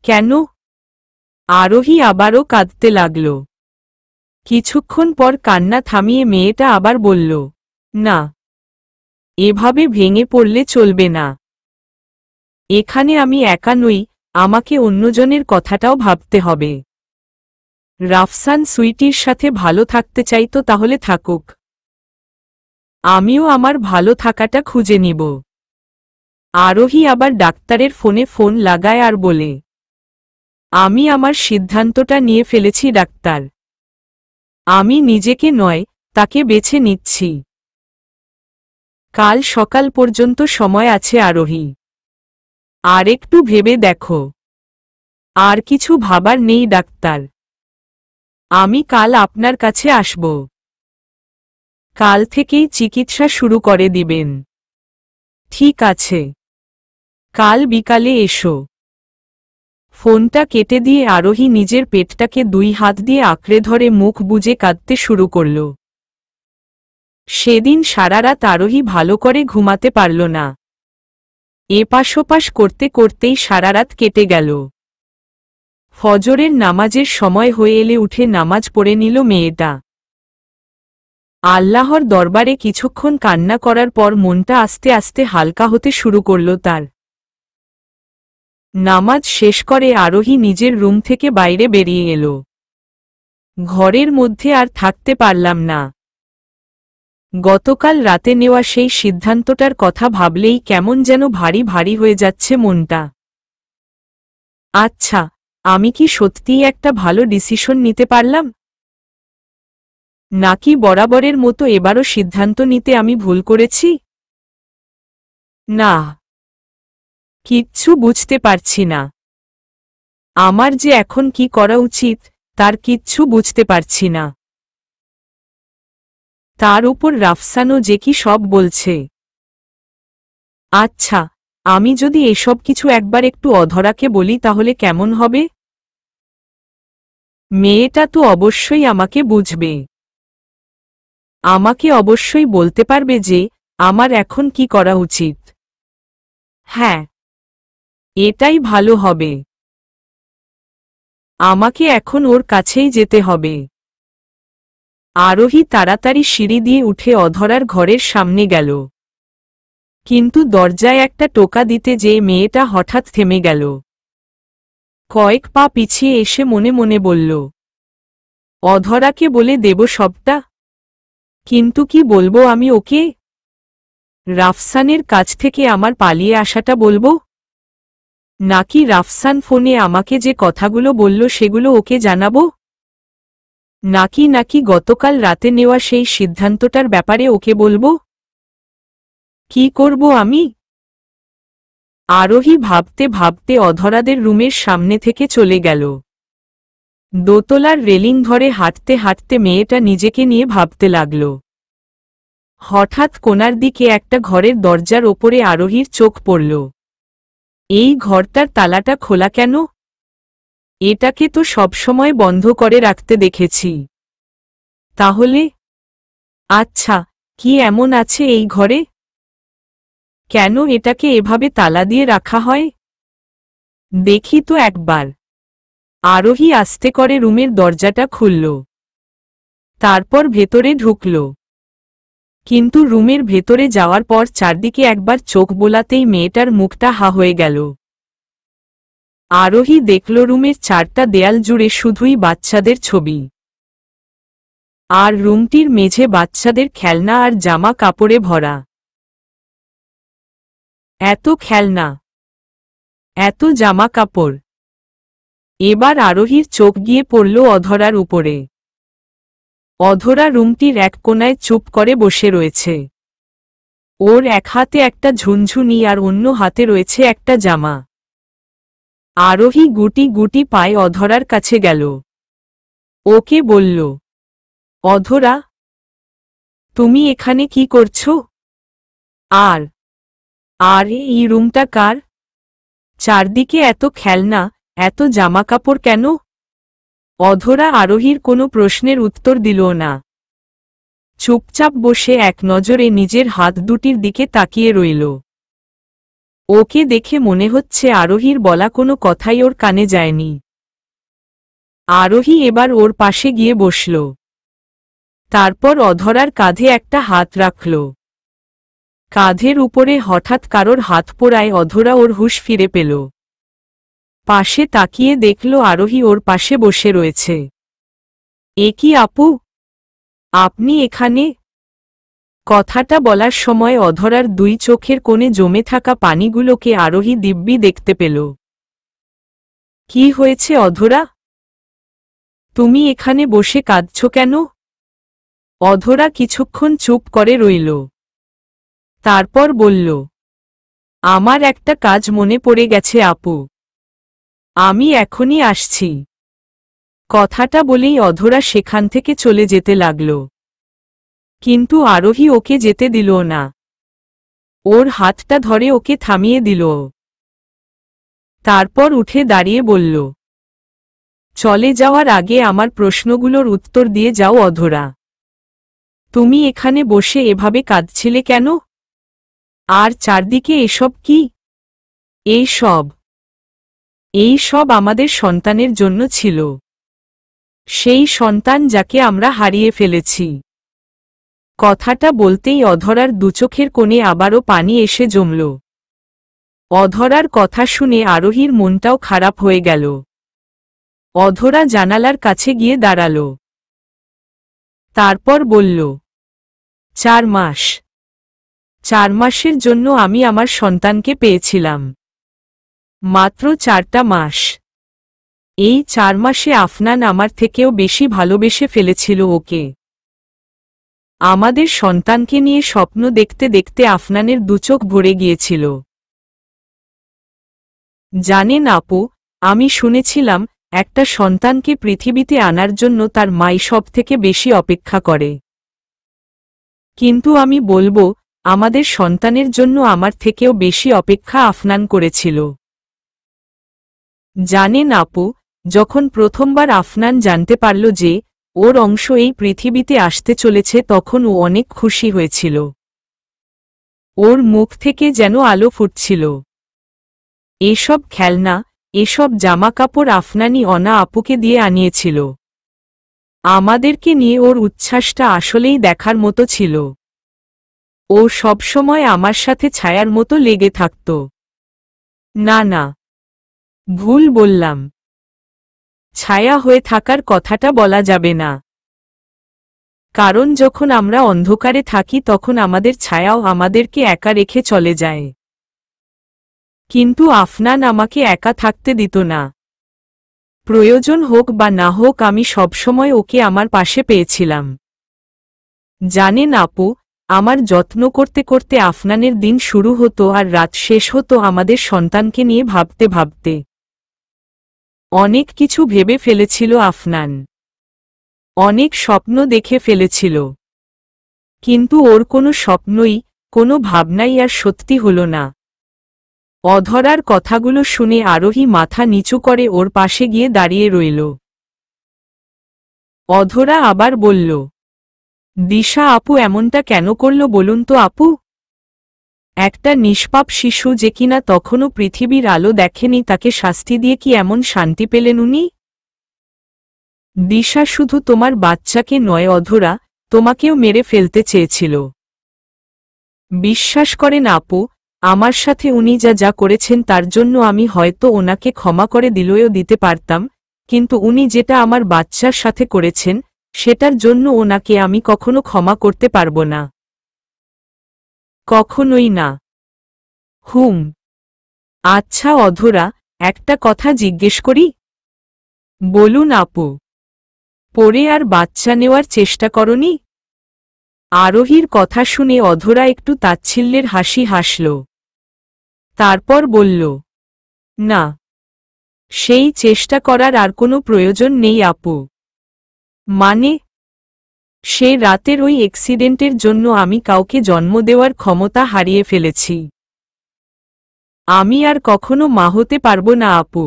কেন? আরোহী আবারও কাঁদতে লাগল। কিছুক্ষণ পর কান্না থামিয়ে মেয়েটা আবার বলল, না, এভাবে ভেঙে পড়লে চলবে না। এখানে আমি একা নই, আমাকে অন্যজনের কথাটাও ভাবতে হবে। রাফসান সুইটির সাথে ভালো থাকতে চাইতো, তাহলে থাকুক। আমিও আমার ভালো থাকাটা খুঁজে নিব। আরোহী আবার ডাক্তারের ফোনে ফোন লাগায় আর বলে, আমি আমার সিদ্ধান্তটা নিয়ে ফেলেছি ডাক্তার। আমি নিজেকে নয়, তাকে বেছে নিচ্ছি। কাল সকাল পর্যন্ত সময় আছে আরোহী। আর একটু ভেবে দেখো। আর কিছু ভাবার নেই ডাক্তার। আমি কাল আপনার কাছে আসব। কাল থেকেই চিকিৎসা শুরু করে দিবেন। ঠিক আছে। কাল বিকালে এসো। ফোনটা কেটে দিয়ে আরোহী নিজের পেটটাকে 2 হাত দিয়ে আঁকড়ে ধরে মুখ বুজে কাঁদতে শুরু করল। সেদিন সারা রাত আরোহী ভালো করে ঘুমাতে পারল না। এপাশোপাশ করতে করতেই সারা রাত কেটে গেল। ফজরের নামাজের সময় হয়ে এলে উঠে নামাজ পড়ে নিল মেয়েটা। আল্লাহর দরবারে কিছুক্ষণ কান্না করার পর মনটা আস্তে আস্তে হালকা হতে শুরু করল তার। নামাজ শেষ করে আরোহী নিজের রুম থেকে বাইরে বেরিয়ে এলো। ঘরের মধ্যে আর থাকতে পারলাম না। গতকাল রাতে নেওয়া সেই সিদ্ধান্তটার কথা ভাবলেই কেমন যেন ভারী ভারী হয়ে যাচ্ছে মনটা। আচ্ছা, আমি কি সত্যিই একটা ভালো ডিসিশন নিতে পারলাম? নাকি বরাবরের মতো এবারও সিদ্ধান্ত নিতে আমি ভুল করেছি? না, কিচ্ছু বুঝতে পারছি না। আমার যে এখন কি করা উচিত তার কিচ্ছু বুঝতে পারছি না। তার উপর রাফসানও যে কি সব বলছে। আচ্ছা, আমি যদি এসব কিছু একবার একটু অধরাকে বলি তাহলে কেমন হবে? মেয়েটা তো অবশ্যই আমাকে বুঝবে। আমাকে অবশ্যই বলতে পারবে যে আমার এখন কি করা উচিত। হ্যাঁ, এটাই ভালো হবে। আমাকে এখন ওর কাছেই যেতে হবে। আরোহী তাড়াতাড়ি সিঁড়ি দিয়ে উঠে অধরার ঘরের সামনে গেল। কিন্তু দরজায় একটা টোকা দিতে যেয়ে মেয়েটা হঠাৎ থেমে গেল। কয়েক পা পিছিয়ে এসে মনে মনে বলল, অধরাকে বলে দেব সবটা? কিন্তু কি বলবো আমি ওকে? রাফসানের কাছ থেকে আমার পালিয়ে আসাটা বলবো? নাকি রাফসান ফোনে আমাকে যে কথাগুলো বলল সেগুলো ওকে জানাবো? নাকি গতকাল রাতে নেওয়া সেই সিদ্ধান্তটার ব্যাপারে ওকে বলবো? কি করব আমি? আরোহী ভাবতে ভাবতে অধরাদের রুমের সামনে থেকে চলে গেল। দোতলার রেলিং ধরে হাঁটতে হাঁটতে মেয়েটা নিজেকে নিয়ে ভাবতে লাগল। হঠাৎ কোণার দিকে একটা ঘরের দরজার ওপরে আরোহীর চোখ পড়ল। এই ঘরটার তালাটা খোলা কেন? এটাকে তো সবসময় বন্ধ করে রাখতে দেখেছি। তাহলে আচ্ছা, কি এমন আছে এই ঘরে? কেন এটাকে এভাবে তালা দিয়ে রাখা হয়? দেখি তো একবার। আরোহী আস্তে করে রুমের দরজাটা খুলল। তারপর ভেতরে ঢুকল। কিন্তু রুমের ভেতরে যাওয়ার পর চারদিকে একবার চোখ বোলাতেই মেয়েটার মুখটা হা হয়ে গেল। আরোহী দেখল রুমের 4টা দেয়াল জুড়ে শুধুই বাচ্চাদের ছবি। আর রুমটির মেঝে বাচ্চাদের খেলনা আর জামা কাপড়ে ভরা। এত খেলনা, এত জামা কাপড়। এবার আরোহীর চোখ গিয়ে পড়ল অধরার উপরে। অধরা রুমটির এক কোণায় চুপ করে বসে রয়েছে। ওর এক হাতে একটা ঝুনঝুনি আর অন্য হাতে রয়েছে একটা জামা। আরোহী গুটি গুটি পায়ে অধরার কাছে গেল। ওকে বলল, অধরা, তুমি এখানে কি করছো? আর আর এই রুমটা কার? চারদিকে এত খেলনা, এত জামাকাপড় কেন? অধরা আরোহীর কোনো প্রশ্নের উত্তর দিল না। চুপচাপ বসে এক নজরে নিজের হাত দুটির দিকে তাকিয়ে রইল। ওকে দেখে মনে হচ্ছে আরোহীর বলা কোনো কথাই ওর কানে যায়নি। আরোহী এবার ওর পাশে গিয়ে বসল। তারপর অধরার কাঁধে একটা হাত রাখল। কাঁধের উপরে হঠাৎ কারোর হাত পড়ায় অধরা ওর হুঁশ ফিরে পেল। পাশে তাকিয়ে দেখল আরোহী ওর পাশে বসে রয়েছে। এ কি আপু? আপনি এখানে? কথাটা বলার সময় অধরার দুই চোখের কোণে জমে থাকা পানিগুলোকে আরোহী দিব্যি দেখতে পেল। কি হয়েছে অধরা? তুমি এখানে বসে কাঁদছ কেন? অধরা কিছুক্ষণ চুপ করে রইল। তারপর বলল, আমার একটা কাজ মনে পড়ে গেছে আপু। আমি এখনই আসছি। কথাটা বলেই অধরা সেখান থেকে চলে যেতে লাগল। কিন্তু আরোহী ওকে যেতে দিল না। ওর হাতটা ধরে ওকে থামিয়ে দিল। তারপর উঠে দাঁড়িয়ে বলল, চলে যাওয়ার আগে আমার প্রশ্নগুলোর উত্তর দিয়ে যাও অধরা। তুমি এখানে বসে এভাবে কাঁদছিলে কেন? আর চারদিকে এসব কি? এই সব আমাদের সন্তানের জন্য ছিল। সেই সন্তান যাকে আমরা হারিয়ে ফেলেছি। কথাটা বলতেই অধরার দুচোখের কোণে আবারও পানি এসে জমল। অধরার কথা শুনে আরোহীর মনটাও খারাপ হয়ে গেল। অধরা জানালার কাছে গিয়ে দাঁড়াল। তারপর বলল, 4 মাস। 4 মাসের জন্য আমি আমার সন্তানকে পেয়েছিলাম। মাত্র 4টা মাস। এই 4 মাসে আফনান আমার থেকেও বেশি ভালোবেসে ফেলেছিল ওকে। আমাদের সন্তানকে নিয়ে স্বপ্ন দেখতে দেখতে আফনানের দুচোখ ভরে গিয়েছিল। জানেন আপু, আমি শুনেছিলাম একটা সন্তানকে পৃথিবীতে আনার জন্য তার মাই সবথেকে বেশি অপেক্ষা করে। কিন্তু আমি বলবো, আমাদের সন্তানের জন্য আমার থেকেও বেশি অপেক্ষা আফনান করেছিল। জানেন আপু, যখন প্রথমবার আফনান জানতে পারল যে ওর অংশ এই পৃথিবীতে আসতে চলেছে তখন ও অনেক খুশি হয়েছিল। ওর মুখ থেকে যেন আলো ফুটছিল। এসব খেলনা, এসব জামাকাপড় আফনানি অনা আপুকে দিয়ে আনিয়েছিল। আমাদেরকে নিয়ে ওর উচ্ছ্বাসটা আসলেই দেখার মতো ছিল। ও সবসময় আমার সাথে ছায়ার মতো লেগে থাকত। না, ভুল বললাম। ছায়া হয়ে থাকার কথাটা বলা যাবে না। কারণ যখন আমরা অন্ধকারে থাকি তখন আমাদের ছায়াও আমাদেরকে একা রেখে চলে যায়। কিন্তু আফনান আমাকে একা থাকতে দিত না। প্রয়োজন হোক বা না হোক আমি সবসময় ওকে আমার পাশে পেয়েছিলাম। জানেন আপু, আমার যত্ন করতে করতে আফনানের দিন শুরু হতো আর রাত শেষ হতো আমাদের সন্তানকে নিয়ে ভাবতে ভাবতে। অনেক কিছু ভেবে ফেলেছিল আফনান। অনেক স্বপ্ন দেখে ফেলেছিল। কিন্তু ওর কোনো স্বপ্নই, কোনো ভাবনাই আর সত্যি হল না। অধরার কথাগুলো শুনে আরোহী মাথা নিচু করে ওর পাশে গিয়ে দাঁড়িয়ে রইল। অধরা আবার বলল, দিশা আপু এমনটা কেন করল বলুন তো আপু? একটা নিষ্পাপ শিশু যে কিনা তখনও পৃথিবীর আলো দেখেনি তাকে শাস্তি দিয়ে কি এমন শান্তি পেলেন উনি? দিশা শুধু তোমার বাচ্চাকে নয় অধরা, তোমাকেও মেরে ফেলতে চেয়েছিল। বিশ্বাস করেন আপু, আমার সাথে উনি যা যা করেছেন তার জন্য আমি হয়তো ওনাকে ক্ষমা করে দিলেও দিতে পারতাম, কিন্তু উনি যেটা আমার বাচ্চার সাথে করেছেন সেটার জন্য ওনাকে আমি কখনো ক্ষমা করতে পারব না। কখনোই না। আচ্ছা অধরা, একটা কথা জিজ্ঞেস করি? বলুন আপু। পরে আর বাচ্চা নেওয়ার চেষ্টা করনি? আরোহীর কথা শুনে অধরা একটু তাচ্ছিল্যের হাসি হাসল। তারপর বলল, না, সেই চেষ্টা করার আর কোনো প্রয়োজন নেই আপু। মানে? সে রাতের ওই অ্যাক্সিডেন্টের জন্য আমি কাউকে জন্ম দেওয়ার ক্ষমতা হারিয়ে ফেলেছি। আমি আর কখনো মা হতে পারব না আপু।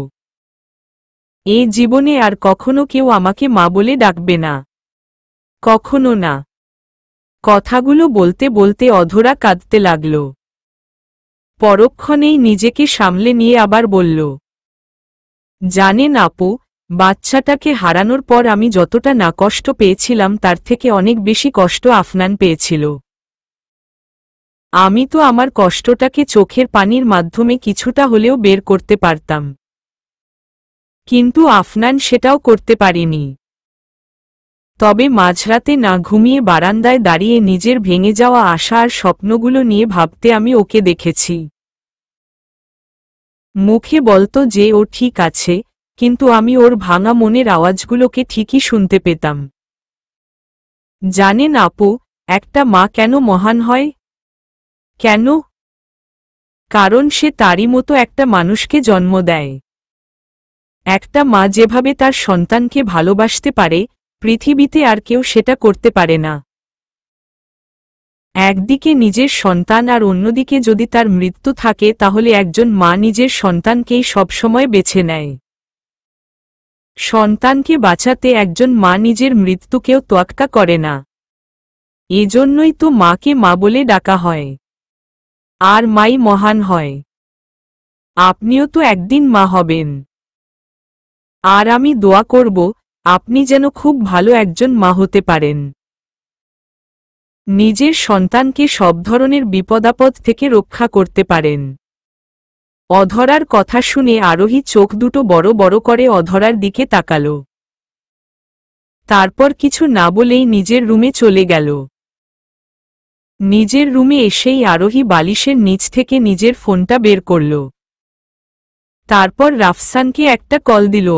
এই জীবনে আর কখনো কেউ আমাকে মা বলে ডাকবে না। কখনো না। কথাগুলো বলতে বলতে অধরা কাঁদতে লাগল। পরক্ষণেই নিজেকে সামলে নিয়ে আবার বলল, জানেন আপু, বাচ্চাটাকে হারানোর পর আমি যতটা না কষ্ট পেয়েছিলাম তার থেকে অনেক বেশি কষ্ট আফনান পেয়েছিল। আমি তো আমার কষ্টটাকে চোখের পানির মাধ্যমে কিছুটা হলেও বের করতে পারতাম। কিন্তু আফনান সেটাও করতে পারেনি। তবে মাঝরাতে না ঘুমিয়ে বারান্দায় দাঁড়িয়ে নিজের ভেঙে যাওয়া আশা আর স্বপ্নগুলো নিয়ে ভাবতে আমি ওকে দেখেছি। মুখে বলতো যে ও ঠিক আছে, কিন্তু আমি ওর ভাঙা মনের আওয়াজগুলোকে ঠিকই শুনতে পেতাম। জানেন আপু, একটা মা কেন মহান হয়? কেন? কারণ সে তারই মতো একটা মানুষকে জন্ম দেয়। একটা মা যেভাবে তার সন্তানকে ভালোবাসতে পারে, পৃথিবীতে আর কেউ সেটা করতে পারে না। একদিকে নিজের সন্তান আর অন্যদিকে যদি তার মৃত্যু থাকে, তাহলে একজন মা নিজের সন্তানকেই সবসময় বেছে নেয়। সন্তানকে বাঁচাতে একজন মা নিজের মৃত্যুকেও তোয়াক্কা করে না। এজন্যই তো মাকে মা বলে ডাকা হয়। আর মাই মহান হয়। আপনিও তো একদিন মা হবেন। আর আমি দোয়া করব, আপনি যেন খুব ভালো একজন মা হতে পারেন। নিজের সন্তানকে সব ধরনের বিপদাপদ থেকে রক্ষা করতে পারেন। অধরার কথা শুনে আরোহী চোখ দুটো বড় বড় করে অধরার দিকে তাকাল। তারপর কিছু না বলেই নিজের রুমে চলে গেল। নিজের রুমে এসেই আরোহী বালিশের নিচ থেকে নিজের ফোনটা বের করল। তারপর রাফসানকে একটা কল দিল,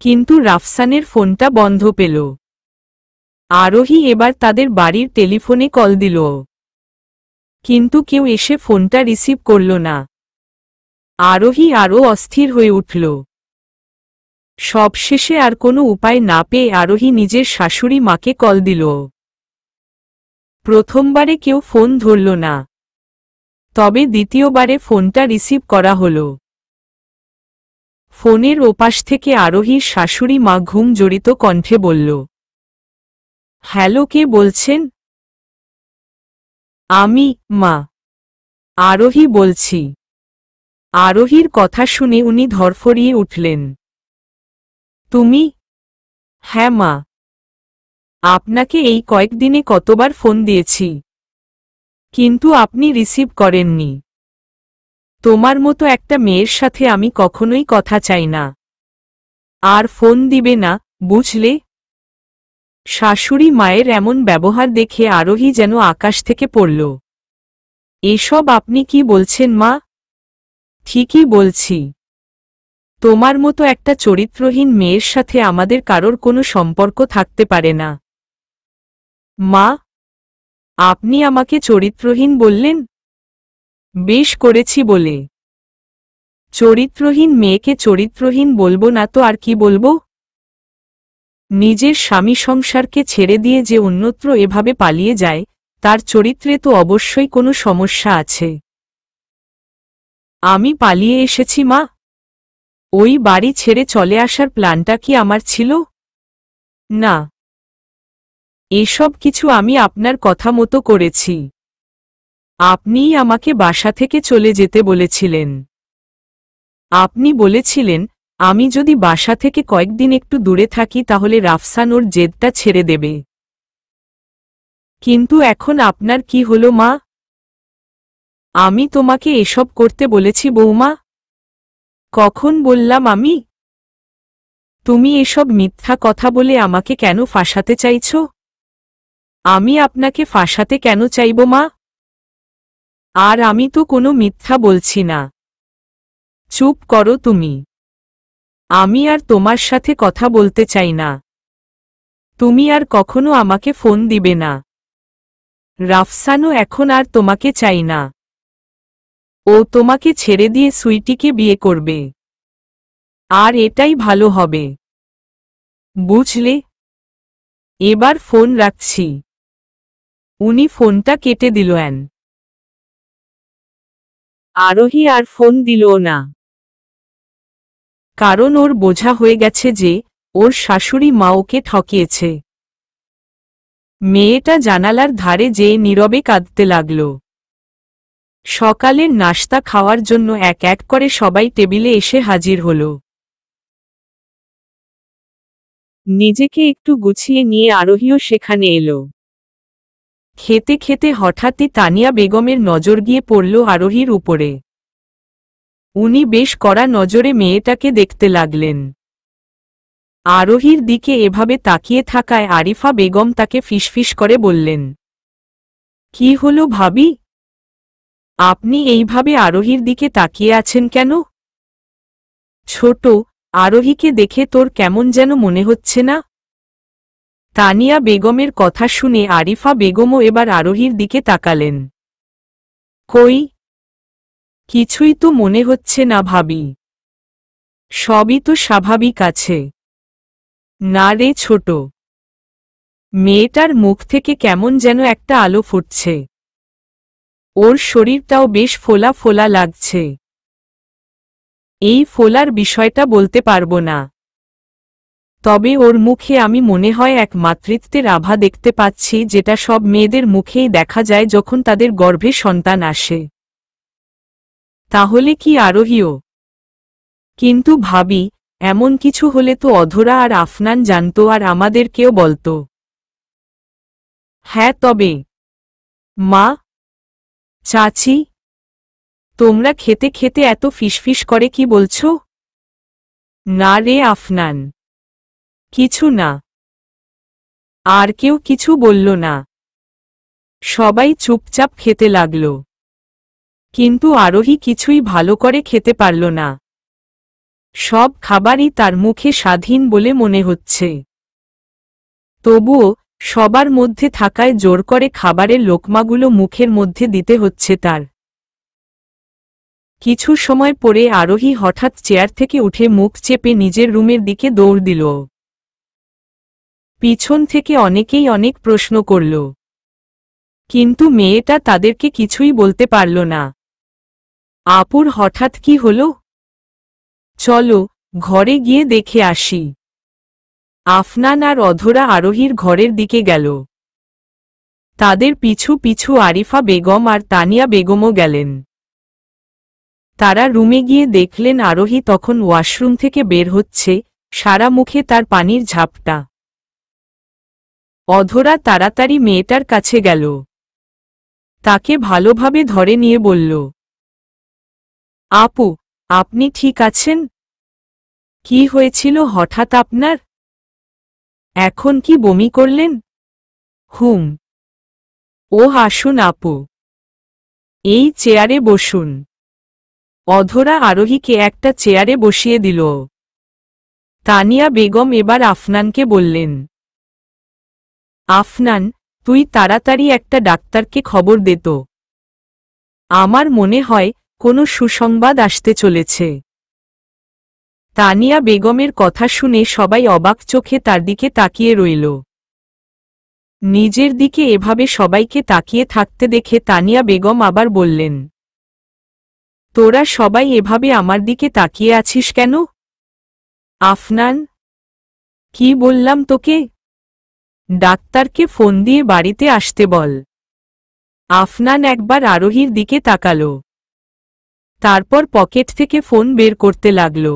কিন্তু রাফসানের ফোনটা বন্ধ পেল। আরোহী এবার তাদের বাড়ির টেলিফোনে কল দিল, কিন্তু কেউ এসে ফোনটা রিসিভ করল না। আরোহী আরও অস্থির হয়ে উঠল। সবশেষে আর কোনো উপায় না পেয়ে আরোহী নিজের শাশুড়ি মাকে কল দিল। প্রথমবারে কেউ ফোন ধরল না, তবে দ্বিতীয়বারে ফোনটা রিসিভ করা হল। ফোনের ওপাশ থেকে আরোহীর শাশুড়ি মা ঘুম জড়িত কণ্ঠে বলল, হ্যালো, কে বলছেন? আমি, মা আরোহী বলছি। আরোহীর কথা শুনে উনি ধরফরিয়ে উঠলেন। তুমি? হ্যাঁ মা, আপনাকে এই কয়েকদিনে কতবার ফোন দিয়েছি, কিন্তু আপনি রিসিভ করেননি। তোমার মতো একটা মেয়ের সাথে আমি কখনোই কথা চাই না। আর ফোন দিবে না, বুঝলে? শাশুড়ি মায়ের এমন ব্যবহার দেখে আরোহী যেন আকাশ থেকে পড়ল। এসব আপনি কি বলছেন মা? ঠিকই বলছি। তোমার মতো একটা চরিত্রহীন মেয়ের সাথে আমাদের কারোর কোনো সম্পর্ক থাকতে পারে না। মা, আপনি আমাকে চরিত্রহীন বললেন? বেশ করেছি বলে। চরিত্রহীন মেয়েকে চরিত্রহীন বলবো না তো আর কি বলবো? নিজের স্বামী সংসারকে ছেড়ে দিয়ে যে অন্যত্র এভাবে পালিয়ে যায়, তার চরিত্রে তো অবশ্যই কোনো সমস্যা আছে। আমি পালিয়ে এসেছি মা? ওই বাড়ি ছেড়ে চলে আসার প্ল্যানটা কি আমার ছিল? না, এসব কিছু আমি আপনার কথা মতো করেছি। আপনিই আমাকে বাসা থেকে চলে যেতে বলেছিলেন। আপনি বলেছিলেন, আমি যদি বাসা থেকে কয়েকদিন একটু দূরে থাকি তাহলে রাফসান ওর জেদটা ছেড়ে দেবে। কিন্তু এখন আপনার কি হলো মা? আমি তোমাকে এসব করতে বলেছি বৌমা? কখন বললাম আমি? তুমি এসব মিথ্যা কথা বলে আমাকে কেন ফাঁসাতে চাইছ? আমি আপনাকে ফাঁসাতে কেন চাইব মা? আর আমি তো কোনো মিথ্যা বলছি না। চুপ করো তুমি। আমি আর তোমার সাথে কথা বলতে চাই না। তুমি আর কখনো আমাকে ফোন দিবে না। রাফসানও এখন আর তোমাকে চাই না। ও তোমাকে ছেড়ে দিয়ে সুইটিকে বিয়ে করবে। আর এটাই ভালো হবে। বুঝলে? এবার ফোন রাখছি। উনি ফোনটা কেটে দিল। আরোহী আর ফোন দিল না। কারণ ওর বোঝা হয়ে গেছে যে ওর শাশুড়ি মা ওকে ঠকিয়েছে। মেয়েটা জানালার ধারে যেয়ে নীরবে কাঁদতে লাগল। সকালের নাশতা খাওয়ার জন্য এক এক করে সবাই টেবিলে এসে হাজির হল। নিজেকে একটু গুছিয়ে নিয়ে আরোহীও সেখানে এলো। খেতে খেতে হঠাৎই তানিয়া বেগমের নজর গিয়ে পড়ল আরোহীর উপরে। উনি বেশ কড়া নজরে মেয়েটাকে দেখতে লাগলেন। আরোহীর দিকে এভাবে তাকিয়ে থাকায় আরিফা বেগম তাকে ফিসফিস করে বললেন, কি হলো ভাবি? আপনি এইভাবে আরোহীর দিকে তাকিয়ে আছেন কেন? ছোট, আরোহীকে দেখে তোর কেমন যেন মনে হচ্ছে না? তানিয়া বেগমের কথা শুনে আরিফা বেগমও এবার আরোহীর দিকে তাকালেন। কই, কিছুই তো মনে হচ্ছে না ভাবি। সবই তো স্বাভাবিক আছে। না রে ছোট, মেয়েটার মুখ থেকে কেমন যেন একটা আলো ফুটছে। ওর শরীরটাও বেশ ফোলা ফোলা লাগছে। এই ফোলার বিষয়টা বলতে পারবো না, তবে ওর মুখে আমি মনে হয় এক মাতৃত্বের আভা দেখতে পাচ্ছি, যেটা সব মেয়েদের মুখেই দেখা যায় যখন তাদের গর্ভে সন্তান আসে। তাহলে কি আরোহীও? কিন্তু ভাবি, এমন কিছু হলে তো অধরা আর আফনান জানতো আর আমাদেরকেও বলতো। হ্যাঁ, তবে মা, চাচি, তোমরা খেতে খেতে এত ফিসফিস করে কি বলছো? না রে আফনান, কিছু না। আর কেউ কিছু বলল না। সবাই চুপচাপ খেতে লাগল। কিন্তু আরোহী কিছুই ভালো করে খেতে পারল না। সব খাবারই তার মুখে স্বাধীন বলে মনে হচ্ছে। তবুও সবার মধ্যে থাকায় জোর করে খাবারের লোকমাগুলো মুখের মধ্যে দিতে হচ্ছে তার। কিছু সময় পরে আরোহী হঠাৎ চেয়ার থেকে উঠে মুখ চেপে নিজের রুমের দিকে দৌড় দিল। পিছন থেকে অনেকেই অনেক প্রশ্ন করল, কিন্তু মেয়েটা তাদেরকে কিছুই বলতে পারল না। আপুর হঠাৎ কি হলো? চলো, ঘরে গিয়ে দেখে আসি। আফনান আর অধরা আরোহীর ঘরের দিকে গেল। তাদের পিছু পিছু আরিফা বেগম আর তানিয়া বেগমও গেলেন। তারা রুমে গিয়ে দেখলেন আরোহী তখন ওয়াশরুম থেকে বের হচ্ছে, সারা মুখে তার পানির ঝাপটা। অধরা তাড়াতাড়ি মেয়েটার কাছে গেল। তাকে ভালোভাবে ধরে নিয়ে বলল, আপু, আপনি ঠিক আছেন? কি হয়েছিল হঠাৎ আপনার? এখন কি বমি করলেন? হুম। ও আসুন আপু, এই চেয়ারে বসুন। অধরা আরোহীকে একটা চেয়ারে বসিয়ে দিল। তানিয়া বেগম এবার আফনানকে বললেন, আফনান, তুই তাড়াতাড়ি একটা ডাক্তারকে খবর দে তো। আমার মনে হয় কোনো সুসংবাদ আসতে চলেছে। তানিয়া বেগমের কথা শুনে সবাই অবাক চোখে তার দিকে তাকিয়ে রইল। নিজের দিকে এভাবে সবাইকে তাকিয়ে থাকতে দেখে তানিয়া বেগম আবার বললেন, তোরা সবাই এভাবে আমার দিকে তাকিয়ে আছিস কেন? আফনান, কি বললাম তোকে? ডাক্তারকে ফোন দিয়ে বাড়িতে আসতে বল। আফনান একবার আরোহীর দিকে তাকাল। তারপর পকেট থেকে ফোন বের করতে লাগল।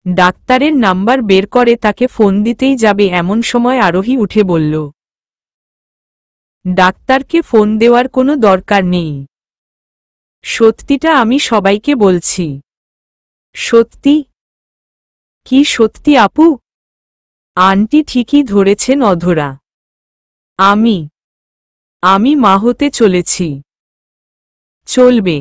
ডাক্তারের নাম্বার বের করে তাকে ফোন দিতেই যাবে এমন সময় আরোহী উঠে বলল, ডাক্তারকে ফোন দেওয়ার কোনো দরকার নেই। সত্যিটা আমি সবাইকে বলছি। সত্যি? কি সত্যি আপু? আন্টি ঠিকই ধরেছেন অধরা। আমি মা হতে চলেছি। চলবে।